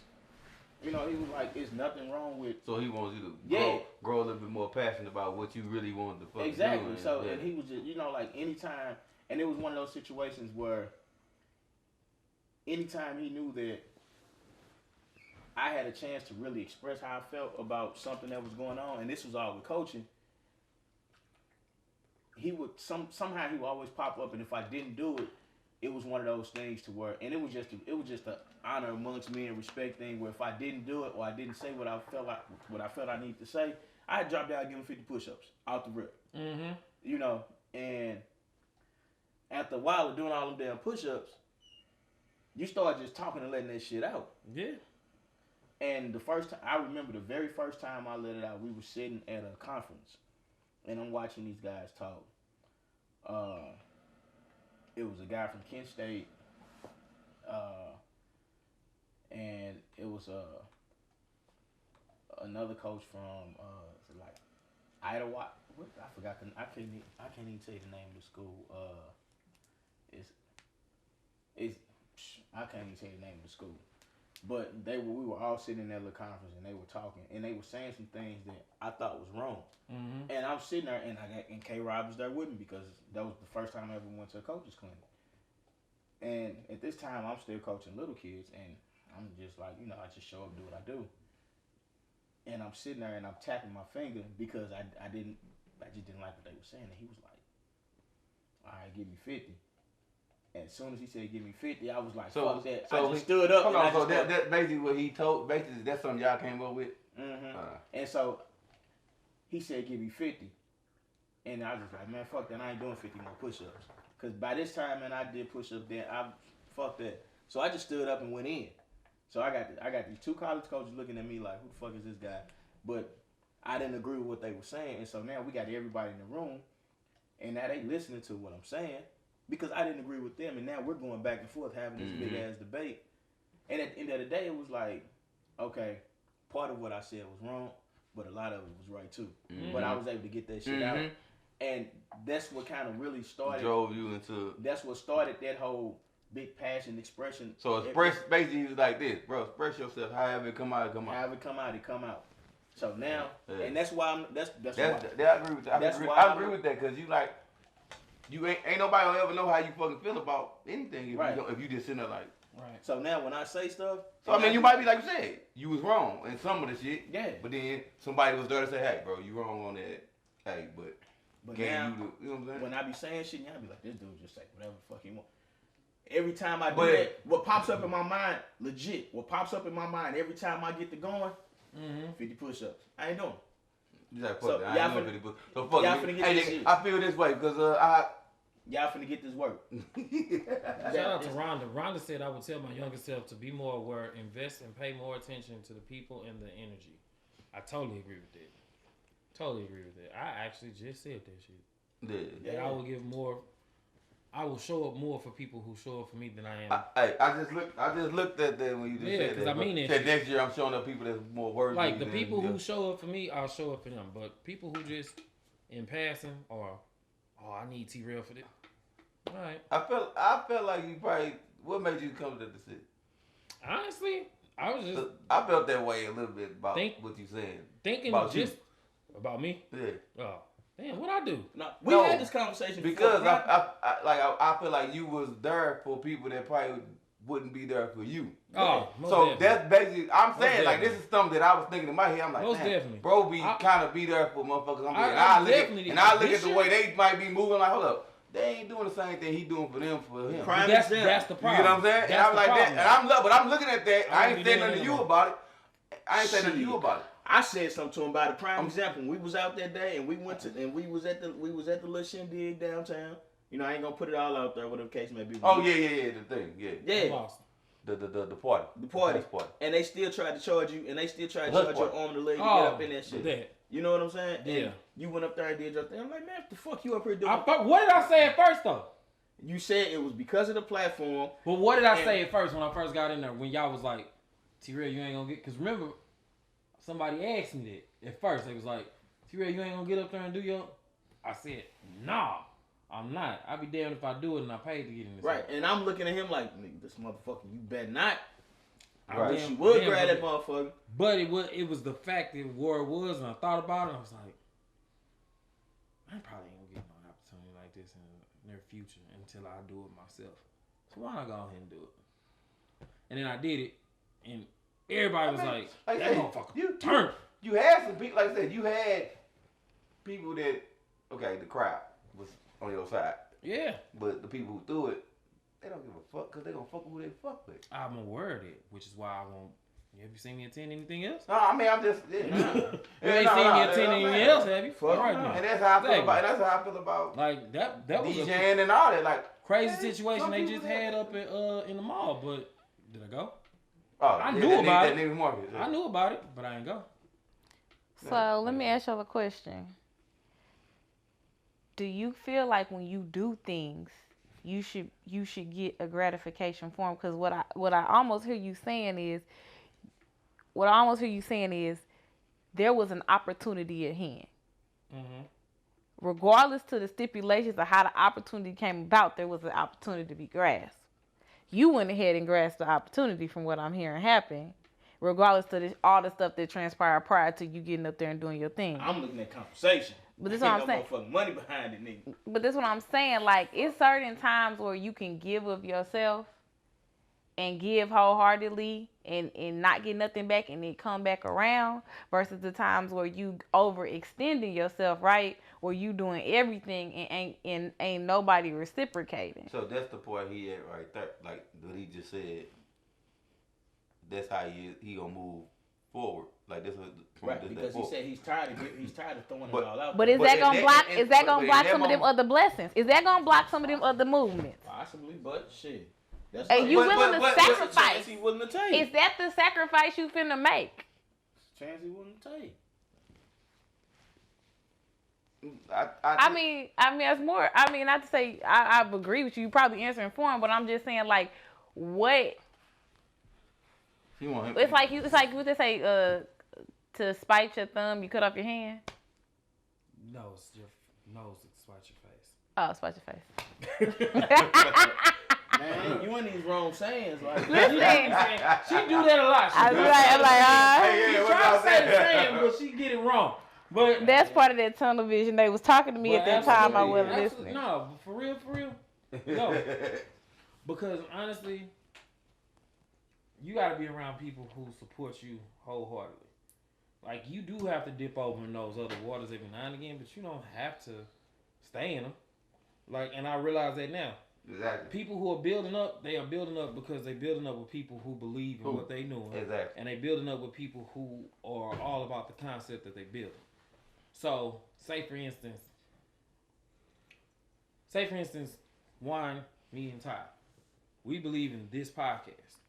you know, he was like, it's nothing wrong with. So he wants you to grow a little bit more passionate about what you really want to fucking Exactly. do. So, and he was just, you know, like anytime, and it was one of those situations where anytime he knew that I had a chance to really express how I felt about something that was going on, and this was all with coaching, he would somehow he would always pop up, and if I didn't do it, it was one of those things to where, and it was just an honor amongst me and respect thing where if I didn't do it or I didn't say what I felt I needed to say, I'd drop down and give him 50 push-ups out the rip. Mm-hmm. You know, and after a while of doing all them damn push-ups, you start just talking and letting that shit out. Yeah. And I remember the very first time I let it out, we were sitting at a conference, and I'm watching these guys talk. It was a guy from Kent State, and it was another coach from like Idaho. I forgot I can't even tell you the name of the school. I can't even tell you the name of the school. But we were all sitting in that little conference and they were talking and they were saying some things that I thought was wrong. Mm-hmm. And I'm sitting there and K Rob was there with me because that was the first time I ever went to a coach's clinic. And at this time I'm still coaching little kids and I'm just like, you know, I just show up, do what I do. And I'm sitting there and I'm tapping my finger because I just didn't like what they were saying. And he was like, all right, give me 50. And as soon as he said, give me 50, I was like, fuck that. So I just stood up. Hold on, so that's basically what he told, basically that's something y'all came up with? Mm-hmm. And so he said, give me 50. And I was like, man, fuck that. I ain't doing 50 more push-ups. Because by this time, man, I did push-ups then. Fuck that. So I just stood up and went in. So I got these two college coaches looking at me like, who the fuck is this guy? But I didn't agree with what they were saying. And so now we got everybody in the room. And now they listening to what I'm saying. Because I didn't agree with them, and now we're going back and forth having this big ass debate. And at the end of the day, it was like, okay, part of what I said was wrong, but a lot of it was right too. Mm-hmm. But I was able to get that shit out, and that's what kind of really started. Drove you into. That's what started that whole big passion expression. So express basically like this, bro. Express yourself. However it come out, it come out. However it come out, it come out. So now, and that's why I'm. That's why. I agree with that. I agree with that because you like. You ain't nobody will ever know how you fucking feel about anything if you just sitting there like. Right. So now when I say stuff. So I mean you might be like you said, you was wrong in some of the shit. Yeah. But then somebody was there to say, hey bro, you wrong on that. Hey, but now, you know what I'm saying? When I be saying shit, y'all be like, this dude just say whatever the fuck he want. Every time I do that, what pops up in my mind, legit, what pops up in my mind every time I get to going, 50 push-ups. I ain't doing it. You like, fuck So that. I ain't no so fuck y'all me. finna get Hey, this nigga, shit. I feel this way because y'all finna get this work. Shout out to Rhonda. Rhonda said I would tell my younger self to be more aware, invest, and pay more attention to the people and the energy. I totally agree with that. Totally agree with that. I actually just said that shit. Yeah. That I will give more. I will show up more for people who show up for me than I am. I just looked at that when you just said that. because I mean that. Said next year I'm showing up people that's more worthy. Like the people who show up for me, I'll show up for them. But people who just in passing or I need T-Rail for this. All right. I felt like you probably. What made you come to the decision? Honestly, I was just. I felt that way a little bit about what you said. Thinking about just about me. Yeah. Oh, damn! What I do? No, we had this conversation because before, I feel like you was there for people that probably wouldn't be there for you. Oh, so that's basically. I'm saying like this is something that I was thinking in my head. I'm like, most definitely, bro, kind of be there for motherfuckers. I look at the way they might be moving. Like, hold up. They ain't doing the same thing he doing for them for him. That's the problem. You get what I'm saying? And I'm like that, and but I'm looking at that. I ain't saying nothing to you about it. I ain't saying nothing to you about it. I said something to him about a prime example. We was out that day and we was at the little shindig downtown. You know, I ain't gonna put it all out there, whatever the case may be. Oh yeah, the thing, yeah. The party. The party. And they still tried to charge you, and they still tried to charge your arm and the leg to get up in that shit. You know what I'm saying? Yeah. And you went up there and did your thing. I'm like, man, what the fuck you up here doing? What did I say at first though? You said it was because of the platform. But what did I say at first when I first got in there? When y'all was like, T-Rail, you ain't gonna get... Because remember, somebody asked me that at first. They was like, T-Rail, you ain't gonna get up there and do your... I said, nah, I'm not. I'll be damned if I do it and I paid to get in this. Right, and I'm looking at him like, this motherfucker, you better not. I wish you would grab that motherfucker. But it was the fact that where it was, and I thought about it, I was like, I probably ain't gonna get no opportunity like this in the near future until I do it myself. So why not go ahead and do it? And then I did it, and everybody was like that motherfucker turn. You had some people, like I said, you had people that, the crowd was on your side. Yeah. But the people who threw it, they don't give a fuck because they gonna fuck with who they fuck with. I'm aware of it, which is why I won't. Have you seen me attend anything else? No, I mean I'm just. You ain't seen me attend anything else, have you? Fuck right now. And that's how I feel about. That's how I feel about. Like that was DJing and all that. Like crazy situation they just had up in the mall. But did I go? Oh, I knew about it. Market, I knew about it, but I didn't go. So let me ask y'all a question. Do you feel like when you do things, you should get a gratification for them? Because what I almost hear you saying is, there was an opportunity at hand. Mm-hmm. Regardless to the stipulations of how the opportunity came about, there was an opportunity to be grasped. you went ahead and grasped the opportunity from what I'm hearing happen, regardless of all the stuff that transpired prior to you getting up there and doing your thing. I'm looking at compensation. But this is what I'm saying. No motherfucking money behind it, nigga. But this is what I'm saying. Like, it's certain times where you can give of yourself and give wholeheartedly and not get nothing back and then come back around versus the times where you overextending yourself, right? Where you doing everything and ain't nobody reciprocating. So that's the part he at right there. Like what he just said. That's how he gonna move forward. Like this was right, because he said he's tired of throwing it all out. But is that gonna block? Is that gonna block some of them other blessings? Is that gonna block some of them other movements? Possibly, but shit. That's Are you willing to sacrifice? He willing to take. Is that the sacrifice you finna make? Chance he willing to take. I mean, it's more. I mean, not to say I agree with you. You probably answering for him, but I'm just saying, like, what? It's like what they say. To spite your thumb, you cut off your hand. No, it's your nose to spite your face. Oh, spite your face. Man, you in these wrong sayings. Like, listen, she do that a lot. I'm like, she try to say the saying, but she get it wrong. But that's part of that tunnel vision. They was talking to me at that time. I wasn't listening. No, for real, no. Because honestly, you got to be around people who support you wholeheartedly. Like, you do have to dip over in those other waters every now and again, but you don't have to stay in them. Like, and I realize that now. Exactly. People who are building up, they are building up because they're building up with people who believe in what they know. Exactly. And they're building up with people who are all about the concept that they build. So, say for instance, Juan, me, and Ty, we believe in this podcast.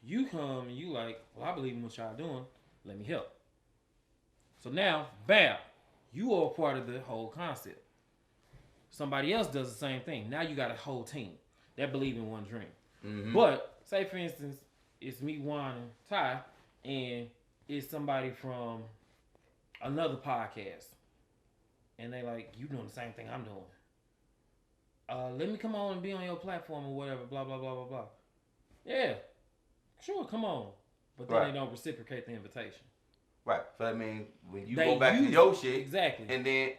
You come and you like, well, I believe in what y'all doing. Let me help. So now, bam, you are a part of the whole concept. Somebody else does the same thing. Now you got a whole team that believe in one dream. Mm-hmm. But say for instance, it's me, Juan, and Ty, and it's somebody from another podcast, and they like, you doing the same thing I'm doing. Let me come on and be on your platform or whatever. Blah blah blah blah blah. Yeah, sure, come on. But then they don't reciprocate the invitation. Right. So I mean, when you go back to your shit, exactly, and then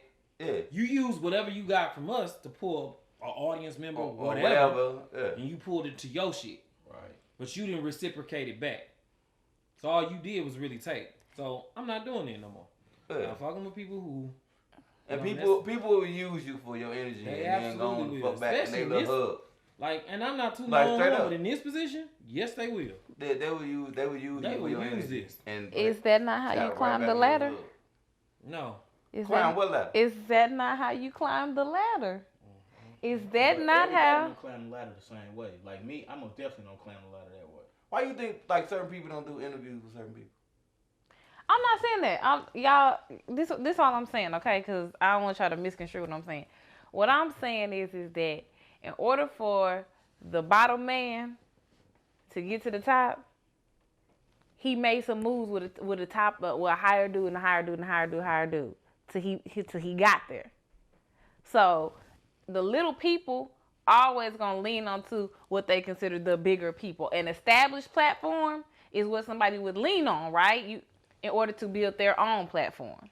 you use whatever you got from us to pull an audience member or whatever, and you pulled it to your shit. Right. But you didn't reciprocate it back. So all you did was really take. So I'm not doing it no more. I'm fucking with people who. And people will use you for your energy they and then go and fuck back and they little hug. Like, and I'm not too long, but in this position, yes, they will. They will use you for your energy. This. And is that not how you climb the ladder? No. Climb what ladder? Is that not how you climb the ladder? Is that not how? Don't climb the ladder the same way. Like me, I'm most definitely don't climb the ladder that way. Why you think like certain people don't do interviews with certain people? I'm not saying that. Y'all, this all I'm saying, okay? Because I don't want y'all to misconstrue what I'm saying. What I'm saying is that in order for the bottom man to get to the top, he made some moves with the top, with a higher dude and a higher dude and a higher dude till he got there. So the little people always gonna lean onto what they consider the bigger people. An established platform is what somebody would lean on, right? In order to build their own platform.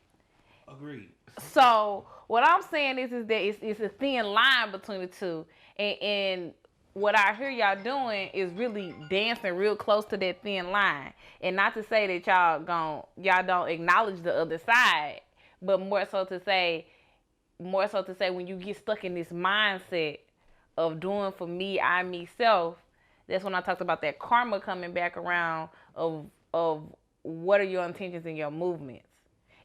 Agreed. So what I'm saying is that it's a thin line between the two, and what I hear y'all doing is really dancing real close to that thin line. And not to say that y'all don't acknowledge the other side, but more so to say when you get stuck in this mindset of doing for me, I, me, self, that's when I talked about that karma coming back around of what are your intentions in your movements.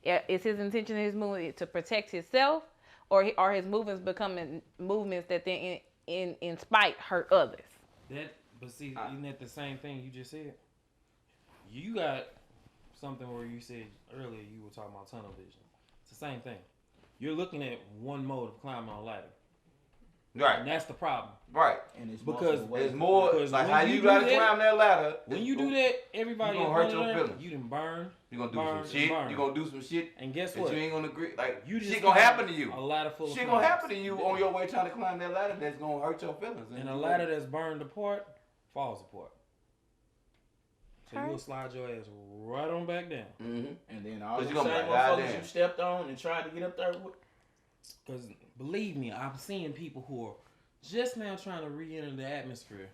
Is his intention in his movement to protect himself, or are his movements becoming movements that then in spite hurt others? But see, isn't that the same thing you just said? You got something where you said earlier you were talking about tunnel vision. It's the same thing. You're looking at one mode of climbing on a ladder. Right. And that's the problem. Right. And it's Because multiple ways. There's more Because like when how you you do gotta that- climb that ladder. When you do that, everybody You gonna up hurt your under there, feelings. you done burn. You're gonna do Burn, some shit. burn. You're gonna do some shit And guess that what? you ain't gonna agree. Like You just shit gonna happen to climbed you. A ladder full of Shit gonna flames. happen to you on your way trying to climb that ladder that's gonna hurt your feelings. And a ladder that's burned apart falls apart. So Okay. you'll slide your ass right on back down. Mm-hmm. And then all 'Cause the you same gonna be like, motherfuckers goddamn. you stepped on and tried to get up there with. Because believe me, I'm seeing people who are just now trying to re-enter the atmosphere,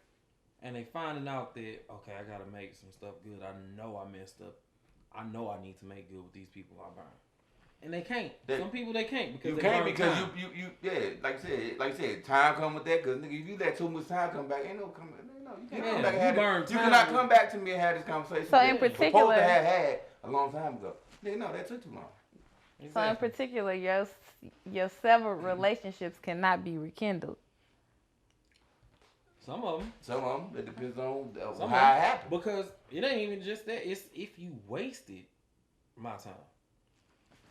and they finding out that, okay, I gotta make some stuff good. I know I messed up. I know I need to make good with these people I burn. And they can't. Some people they can't because You they can't burn because time. you like I said, time come with that. Cause nigga, if you let too much time come back, ain't no coming. No, you can't Yeah, come back. you And have burn it. You time. cannot come back to me and have this conversation. So that in you supposed particular- to have had a long time ago. Nigga, no, that took too long. So in Exactly. particular, your severed relationships cannot be rekindled. Some of them. Some of them, it depends on Some how of it happened. Because it ain't even just that. It's if you wasted my time.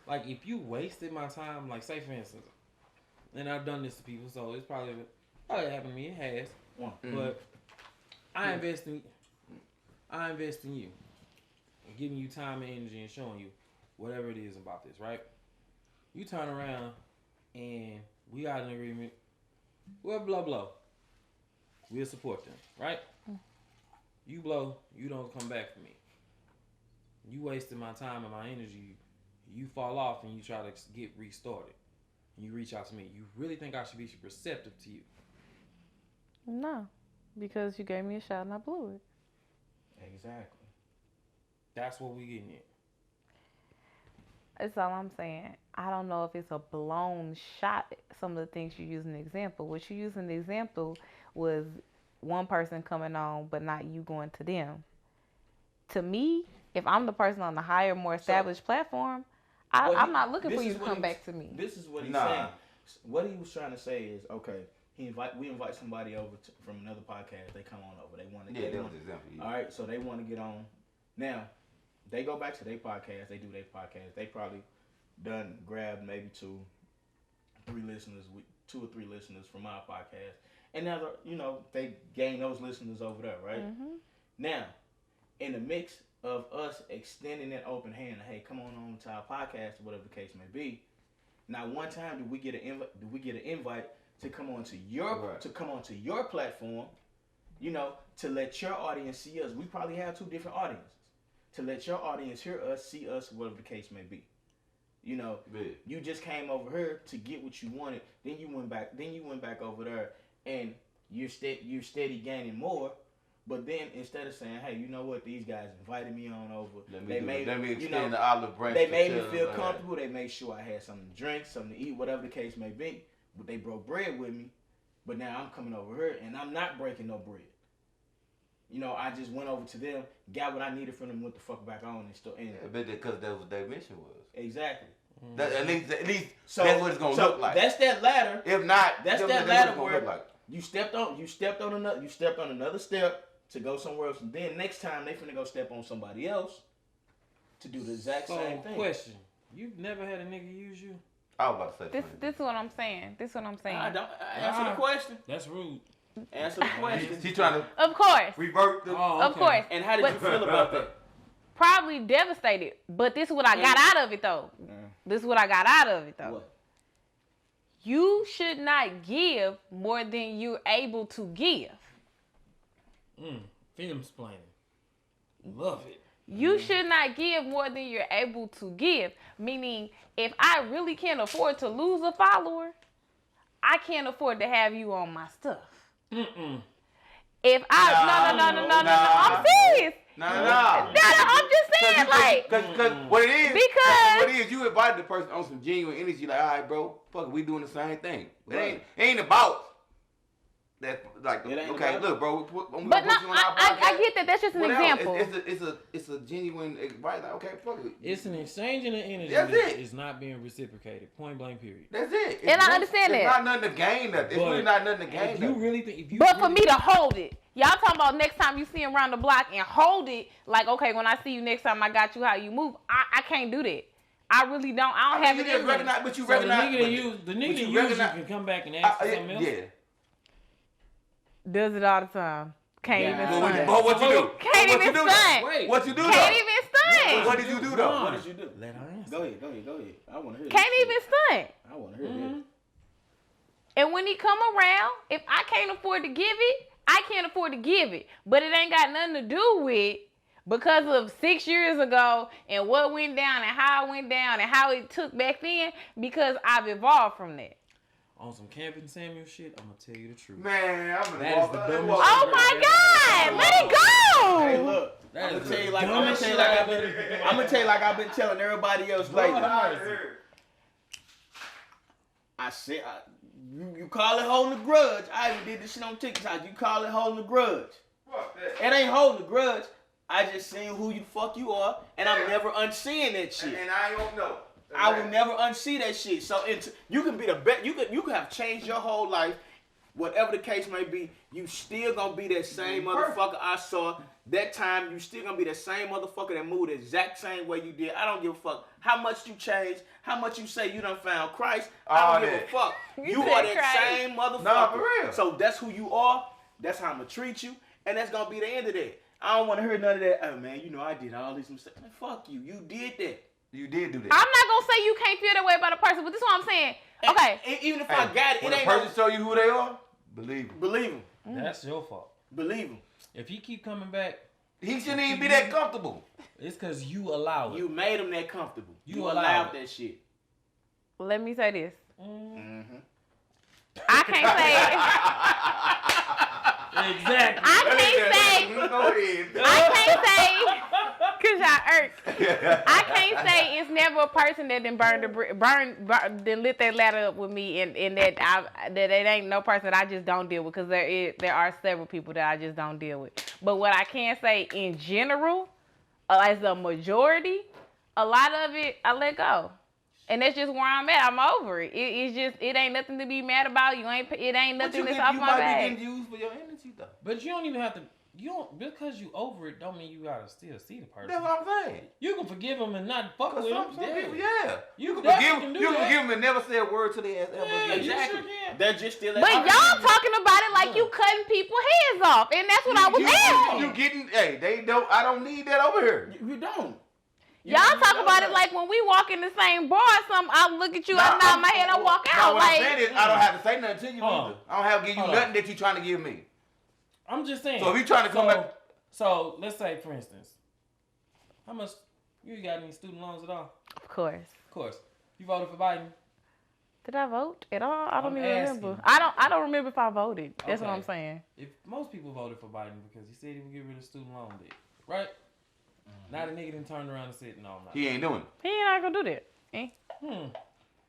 Like, if you wasted my time, like, say, for instance, and I've done this to people, so it's probably happened to me. It has. Mhm. But I invest in you. And giving you time and energy and showing you whatever it is about this, right? You turn around and we got an agreement. Well, blow. We'll support them, right? You blow, you don't come back for me. You wasted my time and my energy. You fall off and you try to get restarted. You reach out to me. You really think I should be receptive to you? No, because you gave me a shot and I blew it. Exactly. That's what we getting at. That's all I'm saying. I don't know if it's a blown shot. Some of the things you use in the example. What you use in the example was one person coming on, but not you going to them. To me, if I'm the person on the higher, more established platform, I'm not looking for you to come back to me. This is what he's Nah. saying. What he was trying to say is, okay, we invite somebody over from another podcast. They come on over. They want to Yeah, get that on. was the example. Yeah. All right, so they want to get on. Now, they go back to their podcast. They do their podcast. They probably done grabbed maybe 2 or 3 listeners from our podcast, and now they gain those listeners over there, right? Mm-hmm. Now, in the mix of us extending that open hand, hey, come on to our podcast, or whatever the case may be. Not one time do we get an invite to come onto your platform, to let your audience see us. We probably have 2 different audiences. To let your audience hear us, see us, whatever the case may be. Yeah. You just came over here to get what you wanted. Then you went back over there, and you're steady gaining more. But then instead of saying, hey, you know what, these guys invited me on over. Let They me made extend the olive branch. They to made me tell feel them, comfortable. They made sure I had something to drink, something to eat, whatever the case may be. But they broke bread with me. But now I'm coming over here, and I'm not breaking no bread. I just went over to them, got what I needed from them, went the fuck back on, and still. Yeah, but because that's what their mission was. Exactly. At least So that's what it's gonna look like. That's that ladder. If not, That's what that it's ladder gonna where look like. you stepped on another step to go somewhere else, and then next time they finna go step on somebody else to do the exact same thing. Question: you've never had a nigga use you? I was about to say This something. is what I'm saying. Answer the question. That's rude. Answer the question. She trying to Of course. revert the. Oh, Of okay. course. And how did you feel about that? Probably devastated. But this is what I got out of it, though. This is what I got out of it, though. What? You should not give more than you're able to give. Film explaining. Love it. You should not give more than you're able to give. Meaning, if I really can't afford to lose a follower, I can't afford to have you on my stuff. If I I'm serious. No. I'm just saying, like, Because what it is, Because- what it is, you invited the person on some genuine energy, like, all right, bro, fuck it, we doing the same thing. Right. It ain't about that, like, It ain't okay, about- look, bro, we but put no, you on our I podcast. get that. That's just an Whatever. example. It's a genuine advice, like, okay, fuck it. It's an exchange of energy That's that it. is not being reciprocated. Point blank. Period. That's it. And I understand it's that. not nothing to gain nothing. It's But really not nothing to gain If you nothing. really think, if you But for really- me to hold it, y'all talking about next time you see him around the block and hold it, like, okay, when I see you next time, I got you how you move. I can't do that. I really don't. I don't have it in me. But you So the recognize. nigga that use you recognize- can come back and ask for something else. Yeah. Does it all the time. Can't Yeah. even But stunt. But what you do? Can't What you even do, though? stunt. Wait. What you do? Can't though? even stunt. What did you do though? What did you do? Let her answer. Go ahead. I want to hear. Can't this even shit. stunt. I want to hear this. And when he come around, if I can't afford to give it, I can't afford to give it. But it ain't got nothing to do with because of 6 years ago and what went down and how it went down and how it took back then, because I've evolved from that. On some Camping Samuel shit, I'm gonna tell you the truth. Man, I'm gonna That walk is the up. dumbest Oh my God, let it go. Hey, look. That I'm is gonna the tell you like dumbest shit I've I've been telling everybody else Lord lately. have mercy. I said, you call it holding a grudge. I even did this shit on TikTok. You call it holding a grudge. Fuck that. It ain't holding a grudge. I just seen who you fuck you are, and I'm never unseeing that shit. And I ain't gonna know. I will never unsee that shit. So you can be the best. You can have changed your whole life, whatever the case may be. You still gonna be that same motherfucker I saw that time. You still gonna be that same motherfucker that moved the exact same way you did. I don't give a fuck how much you changed, how much you say you done found Christ. I don't give a fuck. You said are that Christ. same motherfucker. Nah, for real. So that's who you are. That's how I'm gonna treat you, and that's gonna be the end of that. I don't want to hear none of that. Oh man, you know I did all these mistakes. Man, fuck you. You did that. You did do that. I'm not gonna say you can't feel that way about a person, but this is what I'm saying. Okay. And even if I got it, when it a ain't person no, show you who they are, believe him. believe him. That's your fault. Believe him. If he keep coming back, He shouldn't even be that comfortable. it's because you allow it. You made him that comfortable. You You allowed allowed it. that shit. Let me say this. Mm-hmm. I can't say. Exactly. I can't say. Go ahead. I can't say. Cause y'all irked. I can't say it's never a person that then then lit that ladder up with me, and that it ain't no person that I just don't deal with. Cause there are several people that I just don't deal with. But what I can say in general, as a majority, a lot of it I let go. And that's just where I'm at. I'm over it. It ain't nothing to be mad about. It ain't But nothing you that's off my might back. be getting used for your energy though. But you don't even have to. You don't, because you over it. Don't mean you gotta still see the person. That's what I'm saying. You can forgive him and not fuck Cause with him. some people, yeah. You can definitely forgive can do you that. can forgive them and never say a word to their ass ever Yeah, again. you Exactly. sure can. They're just still. But y'all talking about it like you cutting people's heads off, and that's what I was asking. You getting? Hey, they don't. I don't need that over here. You don't. Y'all talk about it like when we walk in the same bar or something, I look at you, I nod my head, I walk No, out. what I'm Like, saying is, I don't have to say nothing to you Hold on. either. I don't have to give you Hold on. nothing that you trying to give me. I'm just saying. So if you trying to come back, So let's say, for instance, how much you got any student loans at all? of course. Of course. You voted for Biden. Did I vote at all? I don't I'm even asking. remember. I don't remember if I voted. That's what Okay. I'm saying. If most people voted for Biden because he said he would get rid of student loan debt, right? Now the nigga done turned around and said, no, I'm not. he ain't doing it. He ain't not gonna do that. Eh?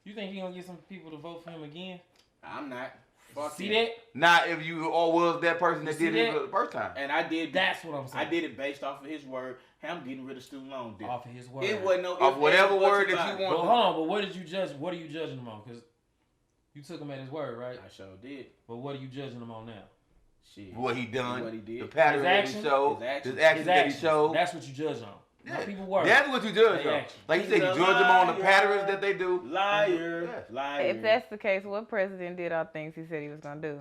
You think he gonna get some people to vote for him again? I'm not. Fuck See it. that? Not if you all was that person that See did it that? for the first time. And I did. That's what I'm saying. I did it based off of his word. Hey, I'm getting rid of student loan debt. Off of his word. It wasn't no. Of if, whatever ands, buts, word or that you buts. want. But hold on, but what did you judge? What are you judging him on? Because you took him at his word, right? I sure did. But what are you judging him on now? Shit. What he done, What he did. the pattern His that he action? showed, His actions. his actions His that he actions. showed. That's what you judge on. Yeah. Not people word. That's what you judge They on. action. Like you said, you He's a judge them on the liar. patterns that they do. Liar. Yeah. Liar. If that's the case, what president did all things he said he was gonna do?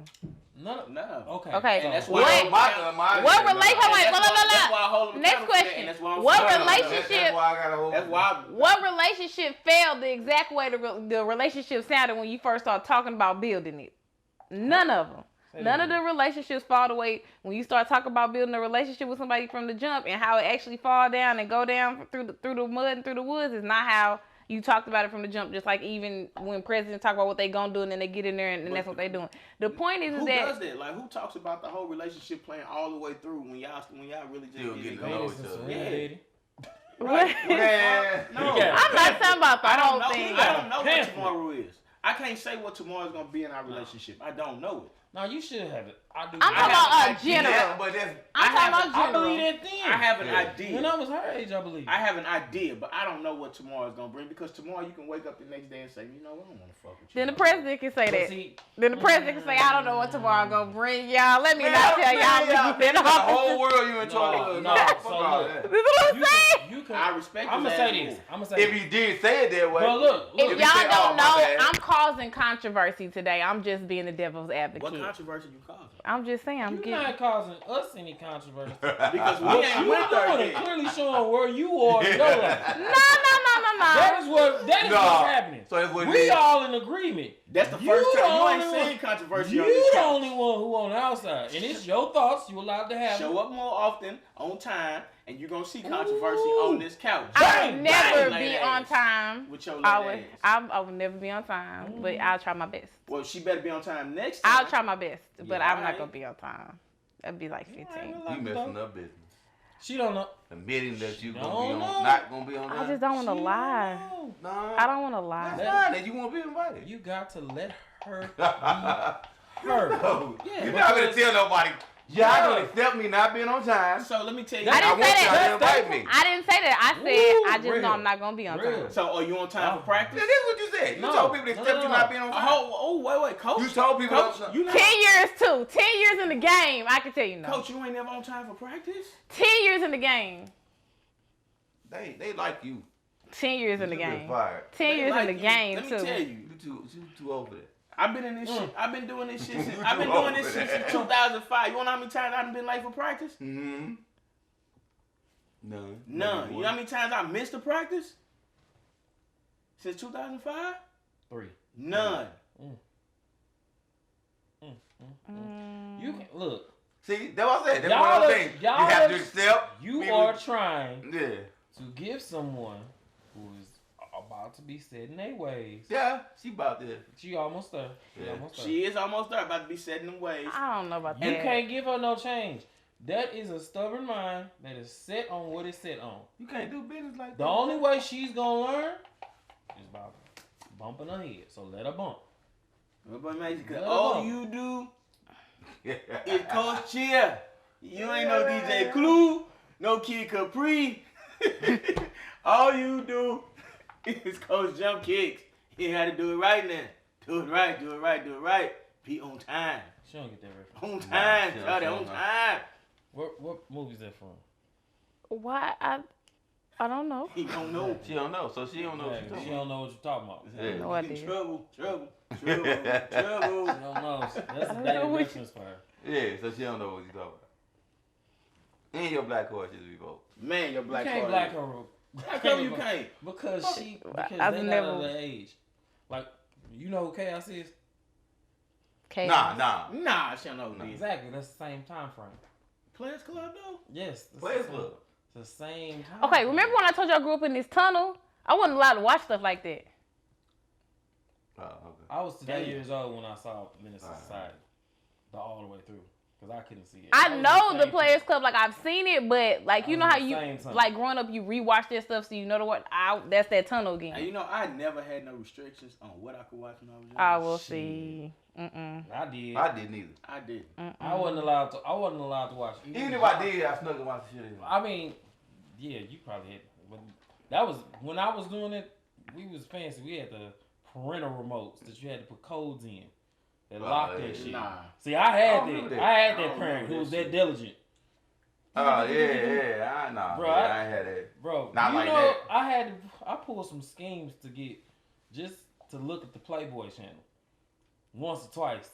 None. No. Okay. Okay. So, And that's What? why. What relation? Hold on, wait, That's look, why I look, hold look. him Next accountable for that, question. and that's why I'm What saying- relationship- That's why I gotta hold. That's why. What relationship failed the exact way the relationship sounded when you first started talking about building it? None of them. None of the relationships fall the way when you start talking about building a relationship with somebody from the jump, and how it actually fall down and go down through the mud and through the woods is not how you talked about it from the jump. Just like even when presidents talk about what they gonna do and then they get in there and that's what they doing. The point is Who that does that? Like, who talks about the whole relationship plan all the way through when y'all really just Still get getting it to going? know Ladies each and other. Serena, Yeah. Daddy. Man, No, Yeah. I'm not talking about the I whole don't know. thing. I don't know what Pamphlet. tomorrow is. I can't say what tomorrow is gonna be in our relationship. I don't know it. No, you should have it. I do. I'm I talking have about an a idea, general. But that's I'm talking about I believe general. that then. I have an Yeah. idea. When I was her age, I believe. I have an idea, but I don't know what tomorrow's gonna bring because tomorrow you can wake up the next day and say, you know, I don't want to fuck with you. Then the president can say But that. see, Then the president can say, I don't know what tomorrow gonna bring, y'all. Let me Man, not tell man, y'all. man, y'all the whole world you in charge of. No, Fuck so all look. that. This is what I'm saying. you can. I respect I'm his gonna ass say this. move. I'm gonna say If this. he did say it that way. But look, If If y'all he said, "Oh, don't my know, bad." I'm causing controversy today. I'm just being the devil's What advocate. controversy you causing? I'm just saying, I'm You're getting. not causing us any controversy. Because we What ain't you went there doing is yet. clearly showing where you are in your life. No. That is what. That is Nah. what's happening. So that's what it We is. all in agreement. That's the You first the time you only ain't one- seen controversy You on this the couch. only one who on the outside, and it's your thoughts. You allowed to have. Show up more often, on time, and you're gonna see controversy Ooh. on this couch. I would Bang, never bang, be lady on ass. time. With your I little would. ass. I would never be on time, but I'll try my best. Well, she better be on time next time. I'll try my best, but Yeah, I'm alright. not gonna be on time. That'd be like 15. You messing up business. She don't know. Admitting that you gonna Don't be on, know. not gonna be on I time. just don't want to She lie. don't know. Nah. I don't want to That's lie. fine. That you won't be invited. You got to let her be No. her. Yeah, You're not gonna because- tell nobody. Y'all gonna accept me not being on time. So let me tell you. I didn't want say y'all that. to invite me. I didn't say that. I said Ooh, I just real. know I'm not gonna be on Real. time. So are you on time for practice? This is what you said. You No. told people to No, accept no, you no. not being on time. Oh, wait, coach. You told people Coach, don't- you not, 10 years too. 10 years in the game. I can tell you no. Coach, you ain't never on time for practice. 10 years in the game. They like you. 10 years in the You been game. fired. 10 They years like in the you. game Let me too. tell you. You too old for that. I've been in this shit. I've been doing this shit since. You I've been too doing old this for shit that. since 2005. You wanna know how many times I've been late for practice? Mm-hmm. None. None. You know how many times I missed a practice? Since 2005? 3. None. You can look. See, that's what I said. That's Y'all one of are- the things. You y'all have to are- accept. You people- are trying Yeah. to give someone who is about to be set in their ways. Yeah, she about that. She almost there. Yeah. Almost there. She is almost there, about to be setting them ways. I don't know about You that. can't give her no change. That is a stubborn mind that is set on what it's set on. You can't do business like The that. only way she's gonna learn is by bumping her head. So let her bump. But amazing, cause No. all you do is Coach Cheer. You ain't no DJ Clue, no Kid Capri. All you do is Coach Jump Kicks. You had to do it right now. Do it right, do it right, do it right. Be on time. She don't get that reference. On Nah, time, she don't- Charlie, she on don't know. time. What movie is that from? Why? I don't know. He don't know. She don't know, so she don't know what Yeah, she's she talking don't know what you're talking about. She Yeah. No idea. Trouble. don't Trouble. know. That's a don't dated know what reference for her. Yeah, so she don't know what you're talking about. And your black horse is revoked. Man, your black you can't card. black her up. How come you can't? Because because I've they never- not of the age. Like, you know who Chaos is? Okay. Nah. Nah, she don't know who it is. Exactly. That's the same time frame. Players Club though? Yes. it's Players the same- Club. It's the same time. Okay, frame. remember when I told you I grew up in this tunnel? I wasn't allowed to watch stuff like that. Oh, okay. I was today Damn. years old when I saw Menace to Alright. Society. All the way through. Because I couldn't see it. I was know the the same Players time. Club, like I've seen it, but like you I know was how the you same time. like growing up, you rewatch that stuff, so you know the what? That's that tunnel Hey, again. you know, I never had no restrictions on what I could watch when I was young. I will Shit. see. Mm-mm. I did. I didn't either. I did. I wasn't allowed to. I wasn't allowed to watch. Even if I did, I snuck and watched the shit anyway. I mean, yeah, you probably had. But that was when I was doing it. We was fancy. We had the parental remotes that you had to put codes in that locked that shit. Nah. See, I I had don't that. remember that. I had I that don't parent remember who was that that shit. diligent, Oh, yeah. I know. Bro, Yeah, I- I ain't had that. bro. Not you like know, that. I had. I pulled some schemes to get just to look at the Playboy channel once or twice.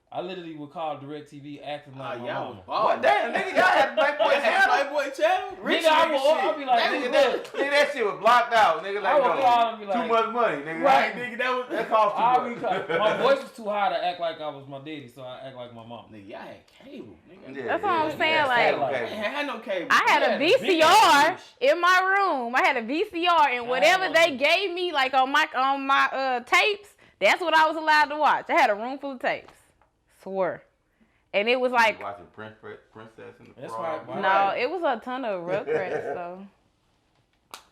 I literally would call DirecTV acting like my y'all mama. was balling. What damn, nigga, y'all had Black Boy That's a channel? Playboy channel? Rich Nigga, I nigga would- shit. I'd be like, Nigga, that shit was blocked out. Nigga, I like, would call and be too like, much money, nigga. Right, nigga, that was... That cost too I'll be much. my voice was too high to act like I was my daddy, so I act like my mom. Nigga, y'all had cable, nigga. Yeah, That's what I'm yeah, saying, yeah, like- cable, I cable. ain't had no cable. I had Yeah, a big VCR ass in my room. I had a VCR, and whatever they gave me, like on my tapes, that's what I was allowed to watch. I had a room full of tapes. Swear. And it was like, You watching Princess and the That's Frog. right. no, it was a ton of Rugrats, though.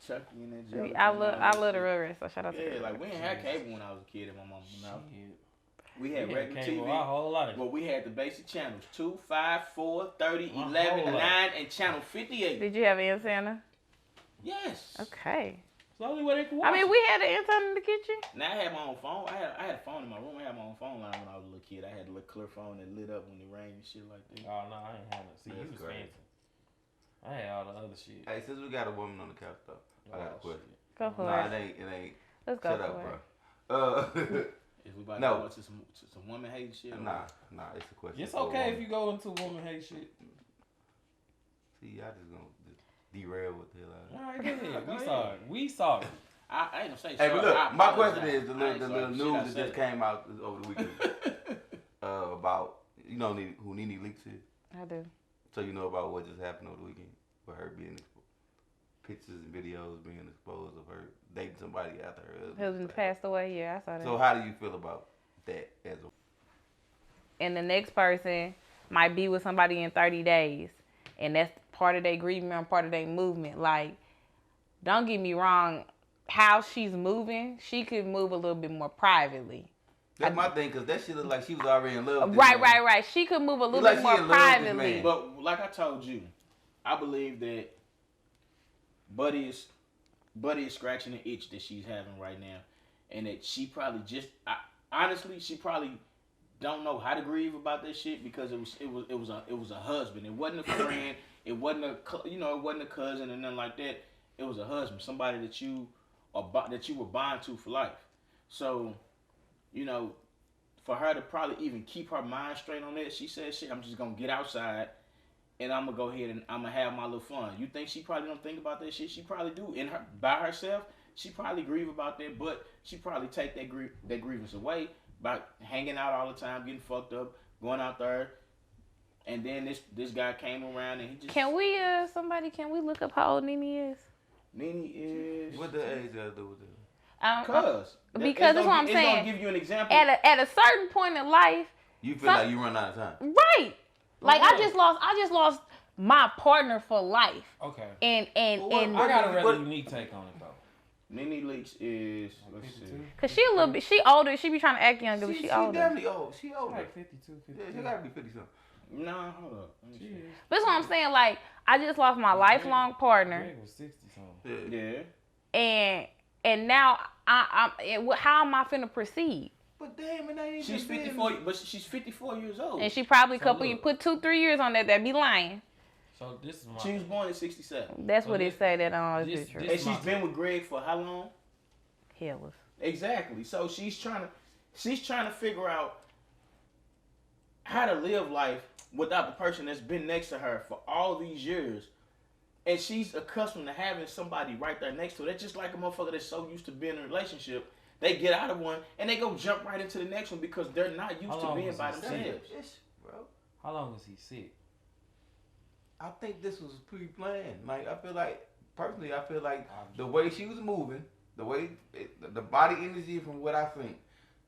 Chucky and that jelly. I love the Rugrats, so shout out to Yeah, the like we Rugrats. ain't had cable when I was a kid and my mom was out. Shit. We had We regular cable TV. our whole life. Well, we had the basic channels 2, 5, 4, 30, My 11, whole 9, life. and channel 58. Did you have an antenna? Yes. Okay. It's the only way they can watch I mean, it. we had an antenna in the kitchen. Now I had my own phone. I had a phone in my room. I had my own phone line when I was a little kid. I had a little clear phone that lit up when it rained and shit like that. Oh no, I ain't had it. See, you That's was great. fancy. I had all the other shit. Hey, since we got a woman on the couch though, I got a Oh, question. shit. Go for Nah, it. it ain't. Let's go Shut for up, it. bro. If we about No. to go into some woman hating shit. or- Nah, it's a question. It's for a okay if woman. you go into woman hate shit. See, y'all just gonna just derail what the hell out of All right, go ahead. Go We ahead. sorry. We sorry. I ain't gonna say Hey, but sorry. I look, my apologize. question is the I ain't little sorry. Shit, news I that said just it. came out over the weekend about who Nene Leakes is. I do. So you know about what just happened over the weekend with her being pictures and videos being exposed of her dating somebody after her Husband passed away. Yeah, I saw that. So how do you feel about that as a And the next person might be with somebody in 30 days. And that's part of their grieving and part of their movement. Like, don't get me wrong, how she's moving, she could move a little bit more privately. That's my thing, because that shit look like she was already in love with this Right, man. right. She could move a little like bit she more in love with this privately. man. But like I told you, I believe that Buddy is scratching the itch that she's having right now, and that she probably honestly she probably don't know how to grieve about this shit because it was a husband. It wasn't a friend. It wasn't it wasn't a cousin and nothing like that. It was a husband, somebody that you were bound to for life. So, for her to probably even keep her mind straight on that, she said, "Shit, I'm just gonna get outside." And I'm gonna go ahead and I'm gonna have my little fun. You think she probably don't think about that shit? She probably do. By herself, she probably grieve about that, but she probably take that grievance away by hanging out all the time, getting fucked up, going out there. And then this guy came around and he just Can we look up how old Nene is? Nene is What the age got to do with it? because Because that's what I'm It's saying. gonna give you an example. At a certain point in life, You feel like you run out of time. right? Like I just lost my partner for life, Okay. and I got a rather unique take on it though. Nene Leakes is let's see. 52? cause she a little bit, she older. She be trying to act younger, but She she older. definitely old. She older. Like 52, Yeah, 53. she gotta be 50 something. Nah, hold up. Let me She see. is. But that's what I'm saying. Like I just lost my lifelong partner, Greg was 60 something. Yeah. and now how am I finna proceed? But damn, it ain't She's 54, but she's 54 years old. And she probably So you look. put 2-3 years on that. That'd be lying. So this is my. She was born in 67. That's So what this- it say that on this- this picture. this- And she's been with Greg for how long? Hell, Exactly. So she's trying to figure out how to live life without the person that's been next to her for all these years. And she's accustomed to having somebody right there next to her. That's just like a motherfucker that's so used to being in a relationship. They get out of one and they go jump right into the next one because they're not used How to long being was by he themselves. Yes, bro. How long was he sick? I think this was pre-planned. Like I feel like the way she was moving, the way the body energy from what I think,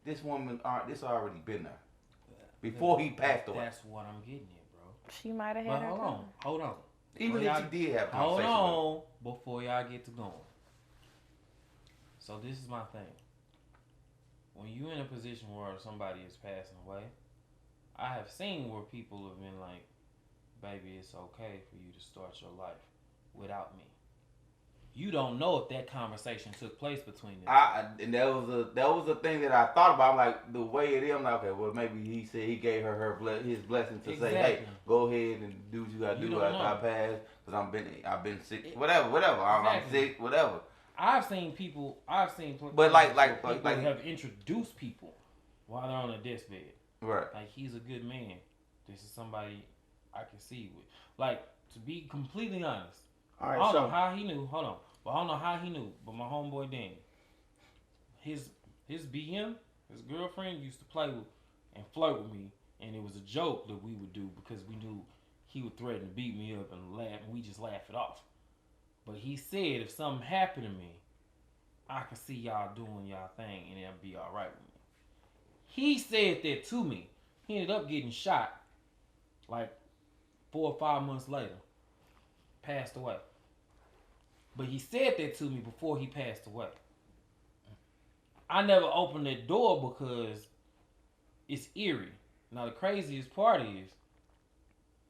this woman this already been there before he passed away. That's what I'm getting at, bro. she might have But had her. hold on. Even Before if y'all- she did have a Hold conversation with on before y'all get to going. So this is my thing. When you in a position where somebody is passing away, I have seen where people have been like, "Baby, it's okay for you to start your life without me." You don't know if that conversation took place between them. and that was a thing that I thought about. I'm like the way it is. I'm like, okay, well maybe he said he gave her his blessing to say, hey, Exactly. go ahead and do what you gotta You do. don't I know. passed because I've been sick, whatever. I'm Exactly. sick, whatever. I've seen people. But like people have introduced people while they're on a deathbed. Right. Like, he's a good man. This is somebody I can see with. Like, to be completely honest, All I right, don't know how he knew. Hold on. But I don't know how he knew. But my homeboy Danny, his BM, his girlfriend used to play with and flirt with me, and it was a joke that we would do because we knew he would threaten to beat me up and laugh, and we just laugh it off. But he said if something happened to me, I could see y'all doing y'all thing and it'll be all right with me. He said that to me. He ended up getting shot like 4 or 5 months later. Passed away. But he said that to me before he passed away. I never opened that door because it's eerie. Now the craziest part is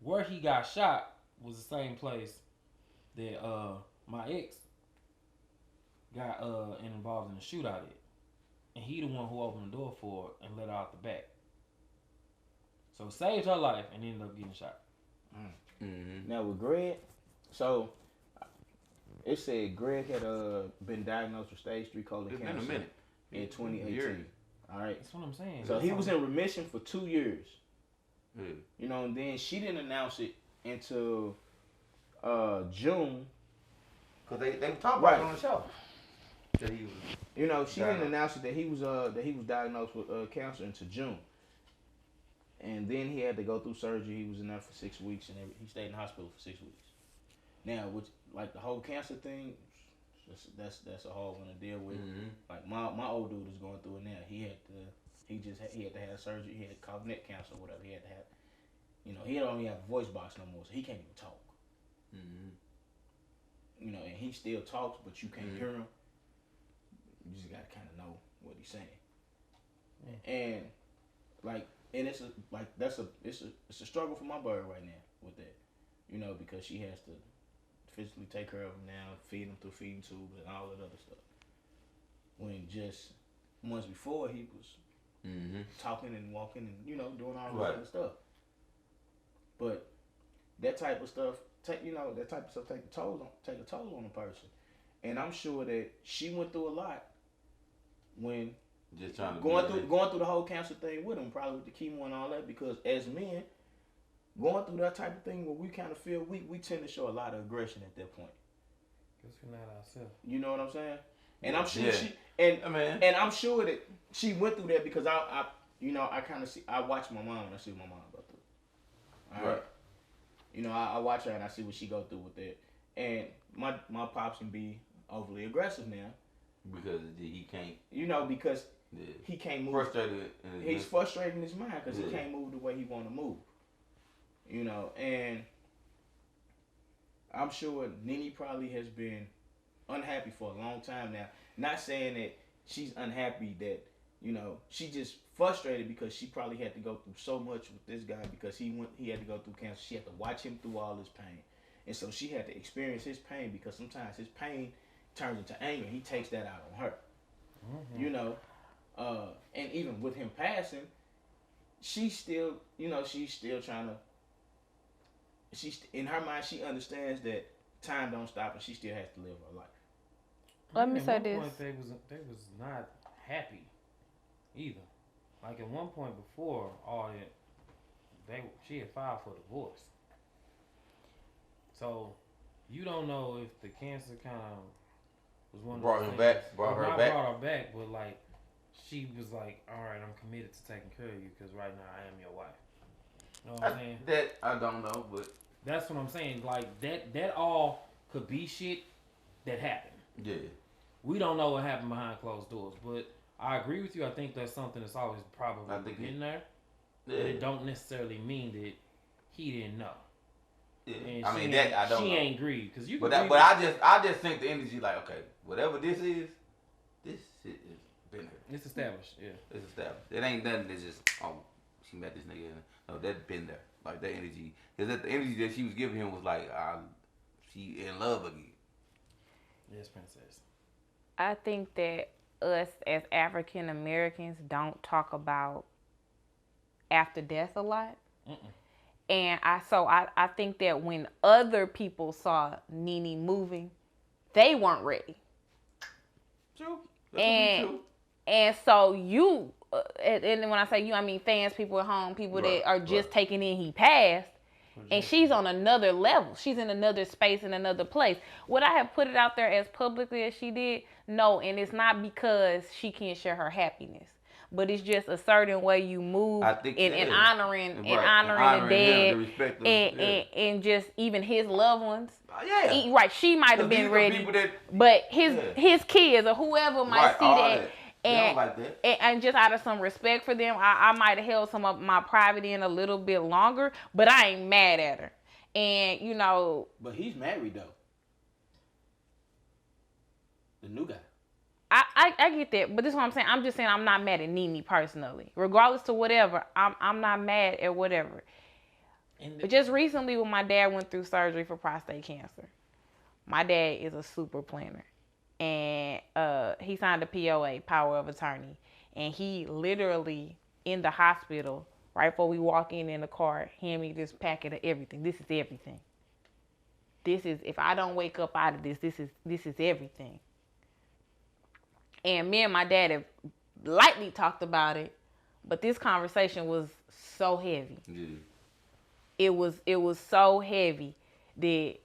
where he got shot was the same place that my ex got involved in a shootout at. And he the one who opened the door for her and let her out the back. So saved her life and ended up getting shot. Mm-hmm. Now with Greg, so it said Greg had been diagnosed with stage 3 colon It's cancer been a minute. in 2018. Years. All right. That's what I'm saying. So he was in remission for 2 years. Yeah. You know, and then she didn't announce it until June. Cause they talked about Right. it on the show. That he was. You know, she didn't Diagnosed. announce it that he was diagnosed with cancer until June. And then he had to go through surgery. He was in there for 6 weeks, and he stayed in the hospital for 6 weeks. Now, which like the whole cancer thing, that's a hard one to deal with. Mm-hmm. Like my old dude is going through it now. He had to have surgery. He had called neck cancer or whatever. He had to have, you know, he don't even have a voice box no more, so he can't even talk. Mm-hmm. You know, and he still talks, but you can't Mhm. hear him. You just gotta kind of know what he's saying. And like, and it's a struggle for my bird right now with that, you know, because she has to physically take care of him now, feed him through feeding tube and all that other stuff. When just months before he was Mm-hmm. talking and walking and, you know, doing all Right. that other stuff. But that type of stuff take a toll on a person. And I'm sure that she went through a lot when Just trying to going through the whole cancer thing with him, probably with the chemo and all that, because as men, going through that type of thing where we kind of feel weak, we tend to show a lot of aggression at that point. Because we're not ourselves. You know what I'm saying? And I'm sure Man. and I'm sure that she went through that because I kind of see, I watch my mom and I see what my mom go through. All right. You know, I watch her and I see what she go through with that. And my pops can be overly aggressive now. Because he can't. You know, because Yeah. he can't move. Frustrated. He's frustrated in his mind because he Yeah. can't move the way he want to move. You know, and I'm sure Nene probably has been unhappy for a long time now. Not saying that she's unhappy that, you know, she just frustrated because she probably had to go through so much with this guy because he had to go through cancer. She had to watch him through all his pain. And so she had to experience his pain because sometimes his pain turns into anger. He takes that out on her. Mm-hmm. You know, and even with him passing, she's still trying to. In her mind, she understands that time don't stop, and she still has to live her life. Let me At say one this. point, they was not happy either. Like at one point before all that, she had filed for divorce. So you don't know if the cancer kind of was one Brought of her those back. things- Brought or her not back. brought her back, but like she was like, all right, I'm committed to taking care of you because right now I am your wife. You know what I'm saying? That I don't know, but That's what I'm saying. Like that all could be shit that happened. yeah. We don't know what happened behind closed doors, but I agree with you. I think that's something that's always probably I think been there, but Yeah. it don't necessarily mean that he didn't know. Yeah. And I she mean ain't- that I don't She know. ain't grieved because you. But can that, grieve- but I just think the energy like, okay, whatever this is, this shit is been here. it's established. Yeah. It's established. It ain't nothing that's just, oh, she met this nigga. No, that's been there. Like that energy. Cause that the energy that she was giving him was like, she in love again. Yes, princess. I think that us as African Americans don't talk about after death a lot. Mm-mm. And I think that when other people saw Nene moving, they weren't ready. True. That's And true. and so you, and when I say you, I mean fans, people at home, people Right, that are just right. taking in he passed. And she's on another level. She's in another space, in another place. Would I have put it out there as publicly as she did? No, and it's not because she can't share her happiness. But it's just a certain way you move I think in that is. honoring Right. and honoring the him, dead the respect of, and just even his loved ones. yeah. Right, she might have 'Cause these been are ready, people that- but Yeah. his kids or whoever might Right, see all that. They don't And, like that. and just out of some respect for them, I might have held some of my private in a little bit longer, but I ain't mad at her. And, you know, But he's married though. The new guy. I get that, but this is what I'm saying. I'm just saying I'm not mad at Nene personally. Regardless to whatever, I'm not mad at whatever. But just recently when my dad went through surgery for prostate cancer, my dad is a super planner. And he signed a POA, power of attorney. And he literally, in the hospital, right before we walk in the car, hand me this packet of everything. This is everything. This is, if I don't wake up out of this is everything. And me and my dad have lightly talked about it, but this conversation was so heavy. Yeah. It was so heavy that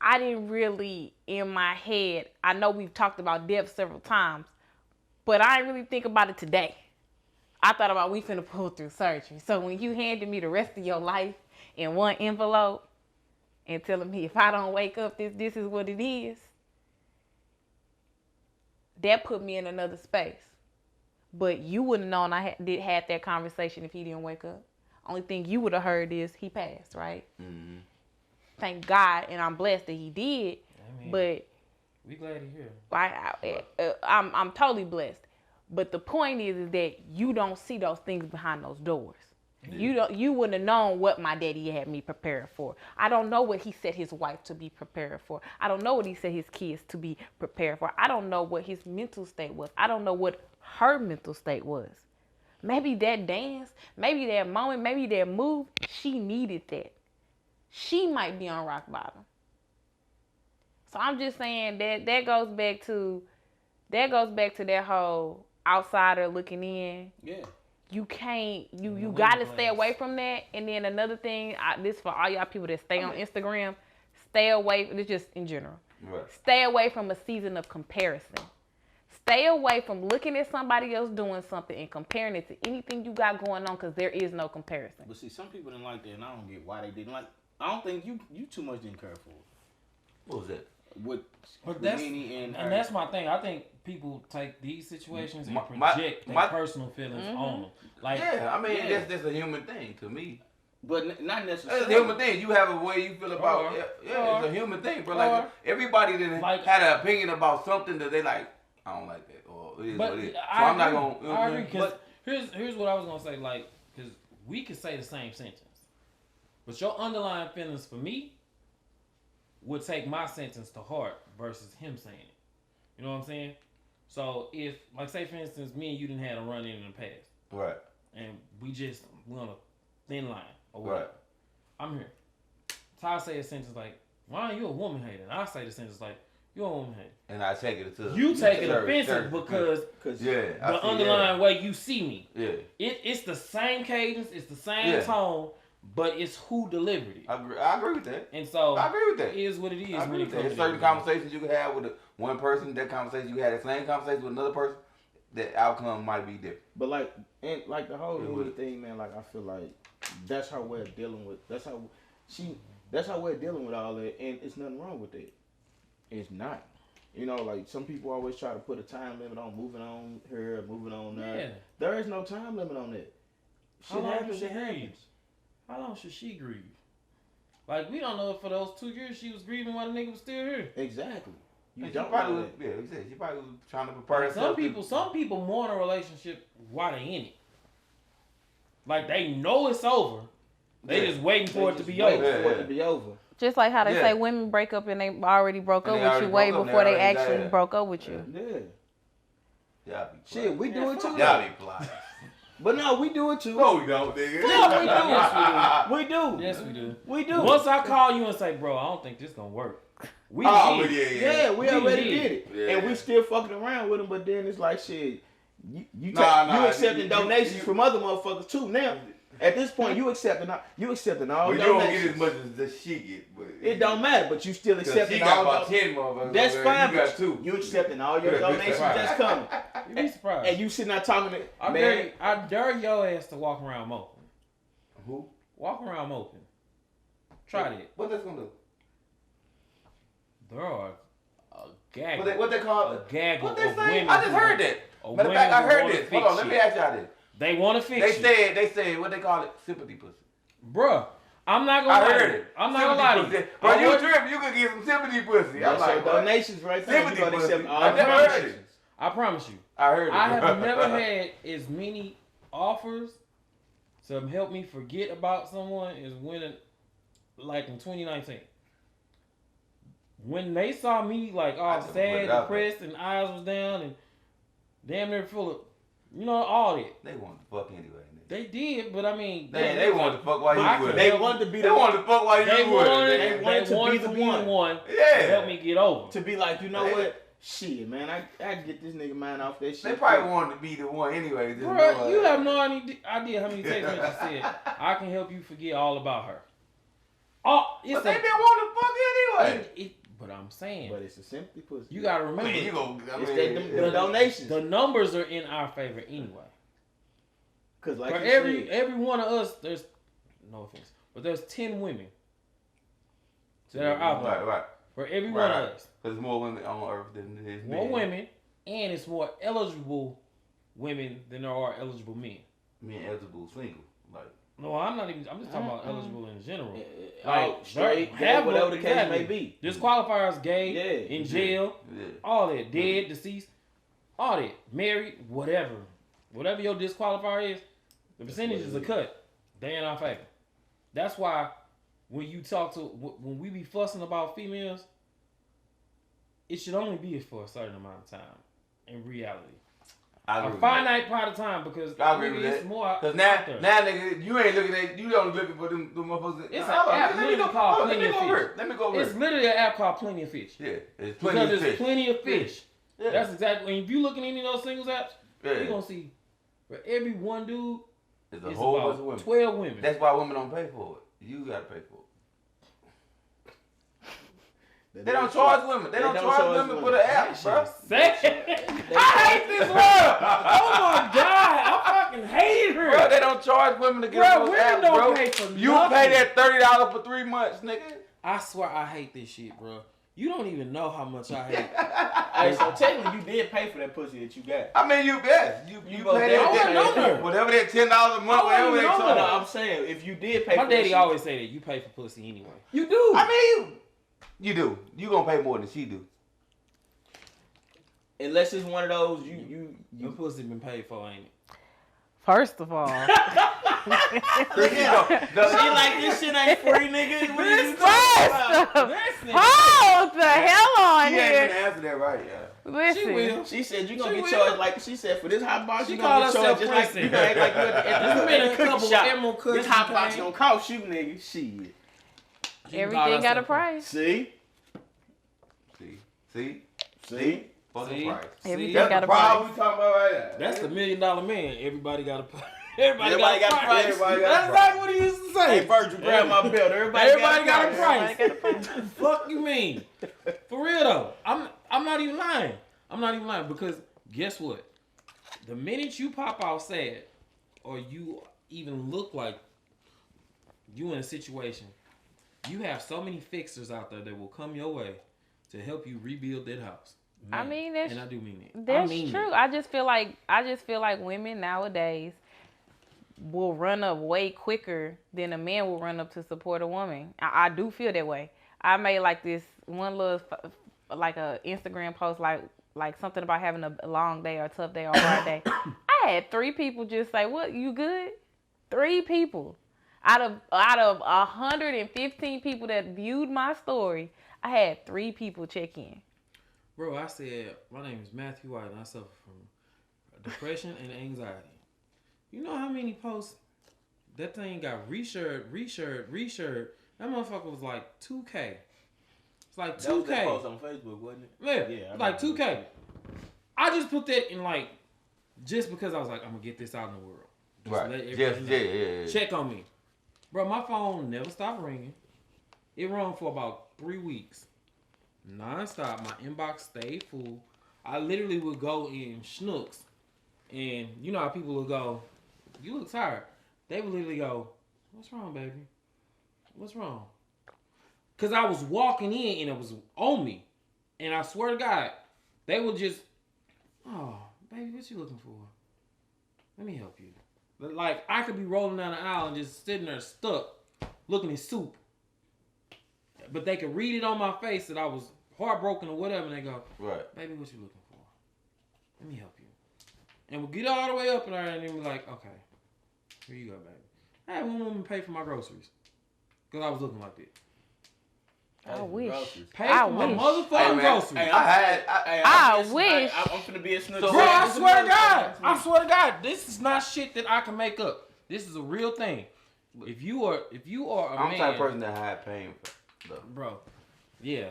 I didn't really, in my head, I know we've talked about death several times, but I didn't really think about it today. I thought about we finna pull through surgery. So when you handed me the rest of your life in one envelope and telling me if I don't wake up, this is what it is, that put me in another space. But you wouldn't have known I had that conversation if he didn't wake up. Only thing you would have heard is he passed, right? Mm-hmm. Thank God, and I'm blessed that he did. I mean, but we glad to hear. I'm totally blessed. But the point is that you don't see those things behind those doors. Yeah. You wouldn't have known what my daddy had me prepared for. I don't know what he set his wife to be prepared for. I don't know what he set his kids to be prepared for. I don't know what his mental state was. I don't know what her mental state was. Maybe that dance, maybe that moment, maybe that move, she needed that. She might be on rock bottom. So I'm just saying that goes back to that whole outsider looking in. Yeah. You can't, you gotta stay away from that. And then another thing, this for all y'all people that stay on Instagram, stay away, it's just in general. Right. Stay away from a season of comparison. Stay away from looking at somebody else doing something and comparing it to anything you got going on, because there is no comparison. But see, some people didn't like that, and I don't get why they didn't like. I don't think you too much didn't care for it. What was that? With that's and that's my thing. I think people take these situations and project their personal feelings on them. Like, yeah, I mean, that's a human thing to me. But not necessarily. It's a human thing. You have a way you feel about it. Yeah, it's a human thing. But like everybody didn't had an opinion about something that they like. I don't like that, or it is what it is. So I'm not gonna. I agree. Because here's what I was gonna say. Like, because we could say the same sentence, but your underlying feelings for me would take my sentence to heart versus him saying it. You know what I'm saying? So if, like, say for instance, me and you didn't have a run in the past, right? And we on a thin line or whatever. Right. I'm here. Ty say a sentence like, "Why are you a woman hater?" And I say the sentence like, "You're a woman hater." And I take it to you take it offensive because the underlying way you see me. Yeah. It's the same cadence, it's the same tone, but it's who delivered it. I agree with that. And so I agree with that. It is what it is. I agree with that. There's certain conversations you can have with one person. That conversation you can have the same conversation with another person. The outcome might be different. But like the whole thing, man. Like I feel like that's her way of dealing with. That's her way of dealing with all that, and it's nothing wrong with that. It's not. You know, like some people always try to put a time limit on moving on here, moving on there. Yeah. There is no time limit on that. How long should she grieve? How long should she grieve? Like, we don't know if for those 2 years she was grieving while the nigga was still here. Exactly. You don't probably she probably was trying to prepare herself. Some people mourn a relationship while they in it. Like, they know it's over. They just waiting for it to be over. Just like how they say women break up and they already broke up with you way before they actually broke up with you. Yeah. Shit, we do it too. Y'all be polite. But no, we do it too. No, we don't, nigga. Yeah, we do. Yes, we do. We do. Once I call you and say, bro, I don't think this gonna work. We already did it. Yeah. And we still fucking around with them, but then it's like, shit, you accepting donations from other motherfuckers too now. At this point, you accepting all well, you don't get as much as she get, but it don't matter. But you still accepting she all. Got about 10 motherfuckers. That's fine. You got 2. You accepting all your donations that's coming. You'd be surprised. And you sitting there talking to I dare your ass to walk around moping. Who? Walk around moping. Try that. What that's gonna do? There are a gaggle. What they call a gaggle what they of say? women. I just heard that. Matter of fact, I heard this. Hold on, let me ask y'all this. They want to fix They said what they call it, sympathy pussy. Bruh, I'm not I gonna lie. heard it. I'm not gonna lie to you. Sympathy pussy. Bro, you trip, you could get some sympathy pussy. I'm That's like, your what? donations right there. Sympathy You gotta pussy. accept all I never heard donations. it. I promise you. I heard it. I have never had as many offers to help me forget about someone as when, like in 2019. When they saw me like I all just put sad, it out depressed, and eyes was down, and damn near full of, all that. They wanted to fuck anyway. Nigga. They did, but I mean, They wanted to fuck while I you could would. They wanted to be They the wanted to fuck while you They would. wanted, They wanted to be the one. to Yeah. help me get over. to be like, you know They- what? Shit, man, I get this nigga mind off that shit. They probably wanted to be the one anyway. Just Bro, know, you have no idea how many text messages said, I can help you forget all about her. Oh, it's But they didn't want to fuck anyway. but I'm saying, But it's a sympathy pussy. you gotta I remember, mean, you go. I It's mean, the donations. the numbers are in our favor anyway. Cause like For you every said, one of us, there's no offense, but there's 10 women that are out there. Right. For every one Right. of us, There's more women on Earth than there's more men. women, and it's more eligible women than there are eligible men. Men eligible single. Like, No, I'm not even. I'm just talking about eligible in general. like straight, there- gay, have whatever one, the case exactly. may be. Disqualifiers, gay, Yeah. in jail, yeah. all that, dead, deceased, all that, married, whatever your disqualifier is, the percentages are cut. They in our favor. That's why when you talk to when we be fussing about females, it should only be for a certain amount of time. In reality, I a agree with that. finite part of time because I agree nigga, with it's that. more. Cause out there. now, nigga, you ain't looking at, you only looking for them motherfuckers. It's Hold an on, app let me literally go. called Hold on, Plenty of Fish. Let me go over It's it. literally an app called Plenty of Fish. Yeah, it's plenty Because of there's fish. plenty of fish. Yeah. That's exactly. And if you look at any of those singles apps, Yeah. you're gonna see for every one dude, There's a it's whole bunch of about women. 12 women. That's why women don't pay for it. You gotta pay for it. They don't charge women. They don't charge women for the app, bro. I hate this world. Oh my god, I fucking hate her. Bro, they don't charge women to get Bro, on those women apps, don't bro. pay for You nothing. pay that $30 for 3 months, nigga. I swear I hate this shit, bro. You don't even know how much I hate. Hey, so technically you did pay for that pussy that you got. I mean, you bet. You both pay did. that, I wasn't on there. whatever that $10 a month, I whatever wasn't they on No, charge. there. I'm saying if you did pay My for that daddy shit, always say that you pay for pussy anyway. you do. I mean, you do. You gonna pay more than she do. Unless it's one of those you Your pussy been paid for, ain't it? First of all, She like this shit ain't free, nigga. What are you talking about? hold the hell on She ain't here. gonna answer that right, yeah. Listen, She will. She said you gonna She get will. charged like she said for this hot box. She You call gonna get herself charged just like prissy. you gonna act like you at There's the been a cookie couple shop. emerald This cookies hot box came. gonna cost you, nigga. Shit. everything got a price. See, See? see. Fucking See? price. Everything That's got the a problem price. we talking about right now. That's the $1 million man. Everybody got a price. Everybody Everybody got a price. Everybody got That's a price. exactly what he used to say. Hey, Virgil, grab my belt. Everybody got a price. Everybody got a price. Fuck you mean? For real though, I'm not even lying. I'm not even lying because guess what? The minute you pop out sad, or you even look like you in a situation, you have so many fixers out there that will come your way to help you rebuild that house. I mean, that's and I do mean it. That's I mean true. It. I just feel like women nowadays will run up way quicker than a man will run up to support a woman. I do feel that way. I made like this one little like a Instagram post like something about having a long day or tough day or hard day. I had 3 people just say, "What, you good?" 3 people out of 115 people that viewed my story, I had 3 people check in. Bro, I said, my name is Matthew White and I suffer from depression and anxiety. You know how many posts that thing got reshared? That motherfucker was like 2K. It's like 2K. That was that post on Facebook, wasn't it? Yeah, Yeah, I like remember. 2K. I just put that in like, just because I was like, I'm going to get this out in the world. Just Right. let Yes, everybody know. yeah. Check on me. Bro, my phone never stopped ringing. It rung for about 3 weeks. Non-stop. My inbox stayed full. I literally would go in Schnooks. And you know how people will go, you look tired. They would literally go, what's wrong, baby? What's wrong? Because I was walking in and it was on me. And I swear to God, they would just, oh, baby, what you looking for? Let me help you. Like, I could be rolling down the aisle and just sitting there stuck, looking at soup. But they could read it on my face that I was heartbroken or whatever, and they go, Right. baby, what you looking for? Let me help you. And we'll get all the way up in there, and then we're like, okay, here you go, baby. I had one woman pay for my groceries. Because I was looking like that. I wish. Pay I for my wish. motherfucking groceries. I wish. I'm finna be a snitch. Bro, I swear to God. I swear to God, this is not shit that I can make up. This is a real thing. If you are a I'm man, the type of person that had pain. bro, yeah,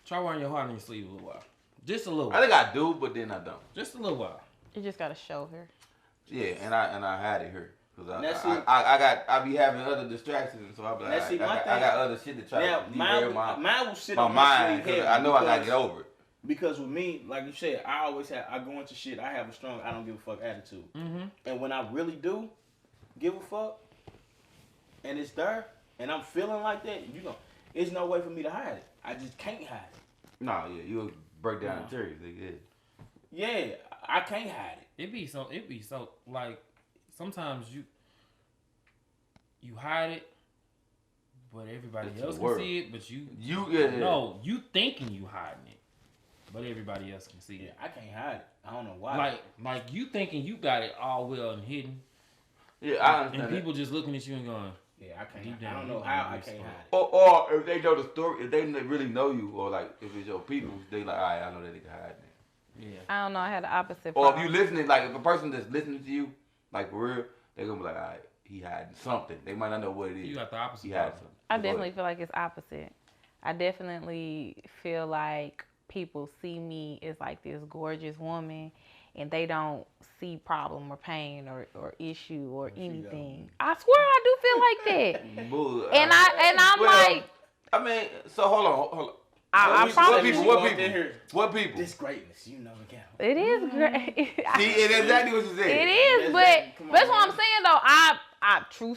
try wearing your heart on your sleeve a little while. Just a little I while. think I do, but then I don't. Just a little while. You just gotta show her. Yeah, and I had it here. Cause That's I be having other distractions, so I be like, That's it, I got other shit to try Now, to derail mine will sit my on my mind. sleeve 'Cause heavy I know I gotta because- get over it. Because with me, like you said, I go into shit. I have a strong, I don't give a fuck attitude. Mm-hmm. And when I really do give a fuck, and it's there, and I'm feeling like that, it's no way for me to hide it. I just can't hide it. No, yeah, you'll break down the tears. Yeah, I can't hide it. It be so like sometimes you hide it, but everybody It's else the can word. see it. But you Yeah. no, you thinking you hiding it, but everybody else can see Yeah, it. I can't hide it. I don't know why. Like you thinking you got it all well and hidden, Yeah, I understand. and people just looking at you and going, yeah, I can't. Deep down, I don't know you how know I this can't story. hide it. Or if they know the story, if they really know you, or like if it's your people, they like, all right, I know that they can hide it. yeah. I don't know. I had the opposite. Or if problem. you listening, like if a person that's listening to you, like for real, they gonna be like, all right, he hiding something. They might not know what it is. You got the opposite. He hiding problem. something. I definitely feel like it's opposite. I definitely feel like people see me as like this gorgeous woman and they don't see problem or pain or issue or anything. I swear I do feel like that. Bull- And I'm Well, like, I mean, so hold on. I What promise people? you, What walked in people? here. What people? This greatness, you know, again. it is great. See, it's exactly what you said. It is, That's- but come on, that's what I'm man. saying though. I true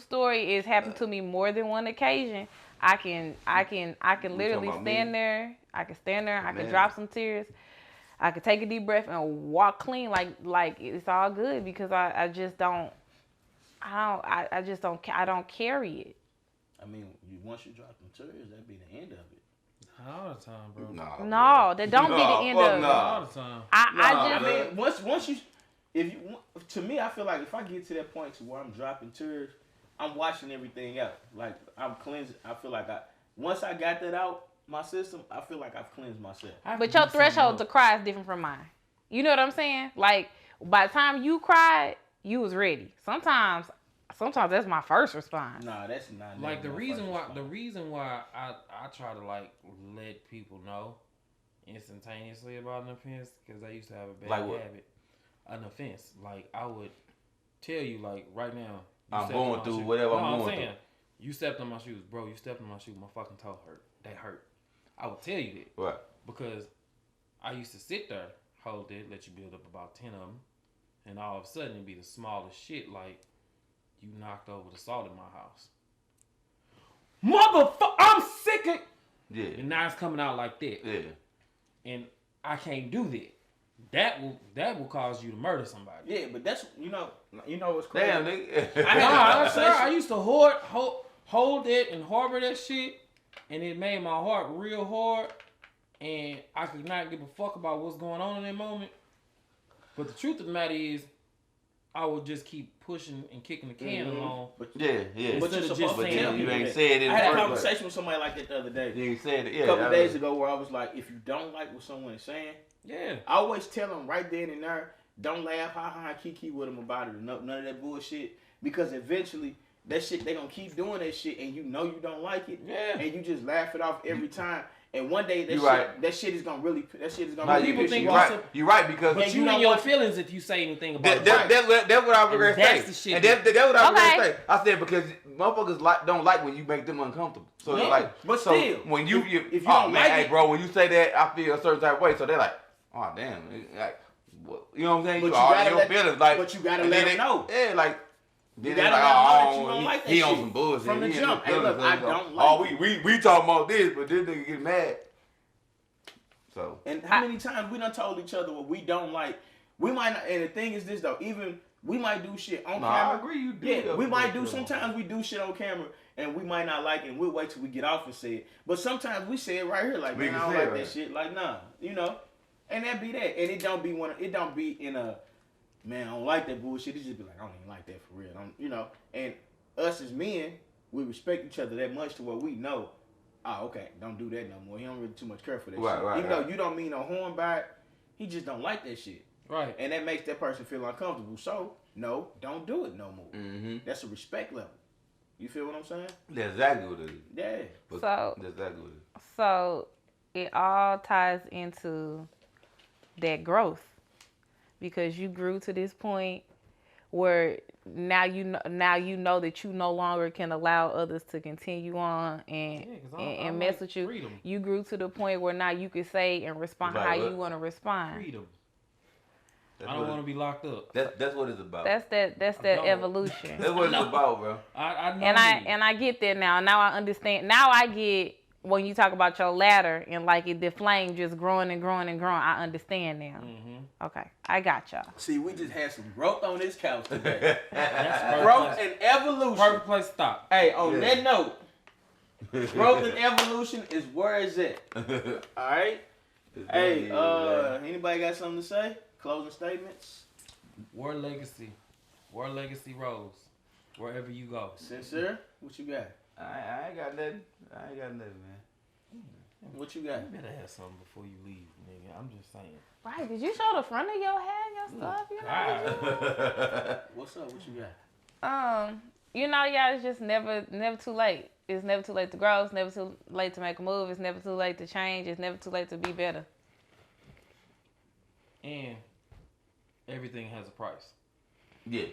story is happened to me more than one occasion. I can literally about stand me? there. I can stand there. I can Man. drop some tears. I can take a deep breath and walk clean like it's all good because I just don't. I just don't. I don't carry it. I mean, once you drop them tears, that'd be the end of it. All the time, bro. Nah, No, that don't be the end of it. nah. All the time. I I just. mean, once you, to me, I feel like if I get to that point to where I'm dropping tears, I'm watching everything out. Like I'm cleansing. I feel like once I got that out my system, I feel like I've cleansed myself. But your threshold to cry is different from mine. You know what I'm saying? Like by the time you cried, you was ready. Sometimes that's my first response. Nah, that's not. Like the never my reason first why response. I try to like let people know instantaneously about an offense because I used to have a bad Like what? habit. An offense, like I would tell you, like right now. you I'm stepped on going my through shoe. whatever No, I'm going saying, through. You stepped on my shoes, bro. You stepped on my shoe. My fucking toe hurt. That hurt. I would tell you that Right. because I used to sit there, hold it, let you build up about 10 of them, and all of a sudden it'd be the smallest shit like you knocked over the salt in my house. Motherfucker, I'm sick of. Yeah. And now it's coming out like that, Yeah. and I can't do that. That will cause you to murder somebody. Yeah, but that's you know what's crazy. Damn, nigga. I swear, I used to hold it and harbor that shit, and it made my heart real hard, and I could not give a fuck about what's going on in that moment. But the truth of the matter is, I would just keep pushing and kicking the can along. But Yeah. But Instead you're of supposed just to saying tell you You people ain't that. said it in I had a the first conversation with somebody like that the other day. You ain't said it. Yeah. A couple that days was- ago where I was like, if you don't like what someone is saying, Yeah. I always tell them right then and there, don't laugh, kiki with them about it, or none of that bullshit, because eventually that shit they gonna keep doing that shit, and you know you don't like it, Yeah. and you just laugh it off every time, and one day You right. that shit is gonna really Nah, really people piss think you you're off. right. You're right because But And you you in know your what? feelings if you say anything about That's it. what I was And gonna that's say. the shit. And that's what I was Okay. gonna say. I said because motherfuckers don't like when you make them uncomfortable. So Yeah, like, but so still, when you if you oh don't man, like hey it- bro, when you say that, I feel a certain type of way. So they're like, oh damn, like, what, you know what I'm saying? But You you all in gotta your let- feelings, like, but you gotta and let then them know. Yeah, like. Then You they gotta like, let them know that oh, you don't like that he on shit some bullshit. from the He in jump. his Hey, look, feelings. I don't Oh, like we talking about this, but this nigga get mad. So And how many times we done told each other what we don't like? We might not. And the thing is this though, even We might do shit on No, I camera. agree. You do. Yeah, have we to might go do. through them. Sometimes we do shit on camera, and we might not like it, and we'll wait till we get off and say it. But sometimes we say it right here, like, We man, I can don't say it like right. that shit. Like, nah, you know. And that be that. And it don't be it don't be in a, man, I don't like that bullshit. It just be like, I don't even like that for real. You know. And us as men, we respect each other that much to where we know, oh, okay, don't do that no more. He don't really too much care for that Right, shit. right, Even right. though you don't mean no harm by it, he just don't like that shit. Right. And that makes that person feel uncomfortable. So, no, don't do it no more. Mm-hmm. That's a respect level. You feel what I'm saying? That's exactly what it is. Yeah. But So- that's exactly what it is. So it all ties into that growth because you grew to this point where now you know that you no longer can allow others to continue on and Yeah, 'cause and I mess like with you. freedom. You grew to the point where now you can say and respond Right, how what? you want to respond. Freedom. That's I what don't it- want to be locked up. That's what it's about. That's that don't. evolution. That's what it's No. about, bro. I know And I get that now. Now I understand. Now I get when you talk about your ladder and like the flame just growing and growing and growing. I understand now. Mm-hmm. Okay, I got y'all. See, we just had some growth on this couch today. That's perfect Growth place, and evolution. perfect place to stop. Hey, on Yeah. that note, growth and evolution is where it's at. All right? Hey, anybody got something to say? Closing statements? War legacy rose wherever you go. Sincere? What you got? I ain't got nothing. I ain't got nothing, man. What you got? You better have something before you leave, nigga. I'm just saying. Right? Did you show the front of your hair, your stuff? You know. God. What's up? What you got? You know, y'all, it's just never too late. It's never too late to grow. It's never too late to make a move. It's never too late to change. It's never too late to be better. And everything has a price. Yeah.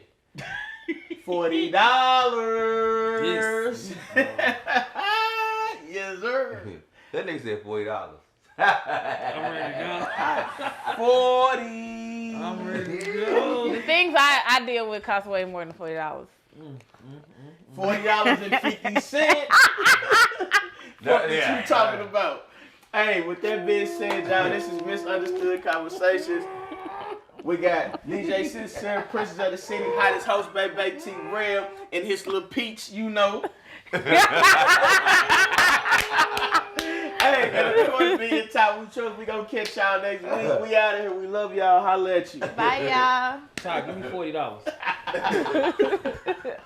$40. Yes. Yes, sir. That nigga said $40. I'm ready to 40. go. I'm ready to go. The things I deal with cost way more than $40. $40.50. What you talking about? Hey, with that being said, y'all, this is Misunderstood Conversations. We got DJ Sincere, Princess of the City, hottest host, Baby T Real, and his little peach, you know. Hey, and if you want to be in top, we trust we gonna catch y'all next week. We out of here. We love y'all. Holla at you. Bye, y'all. Ty, give me $40.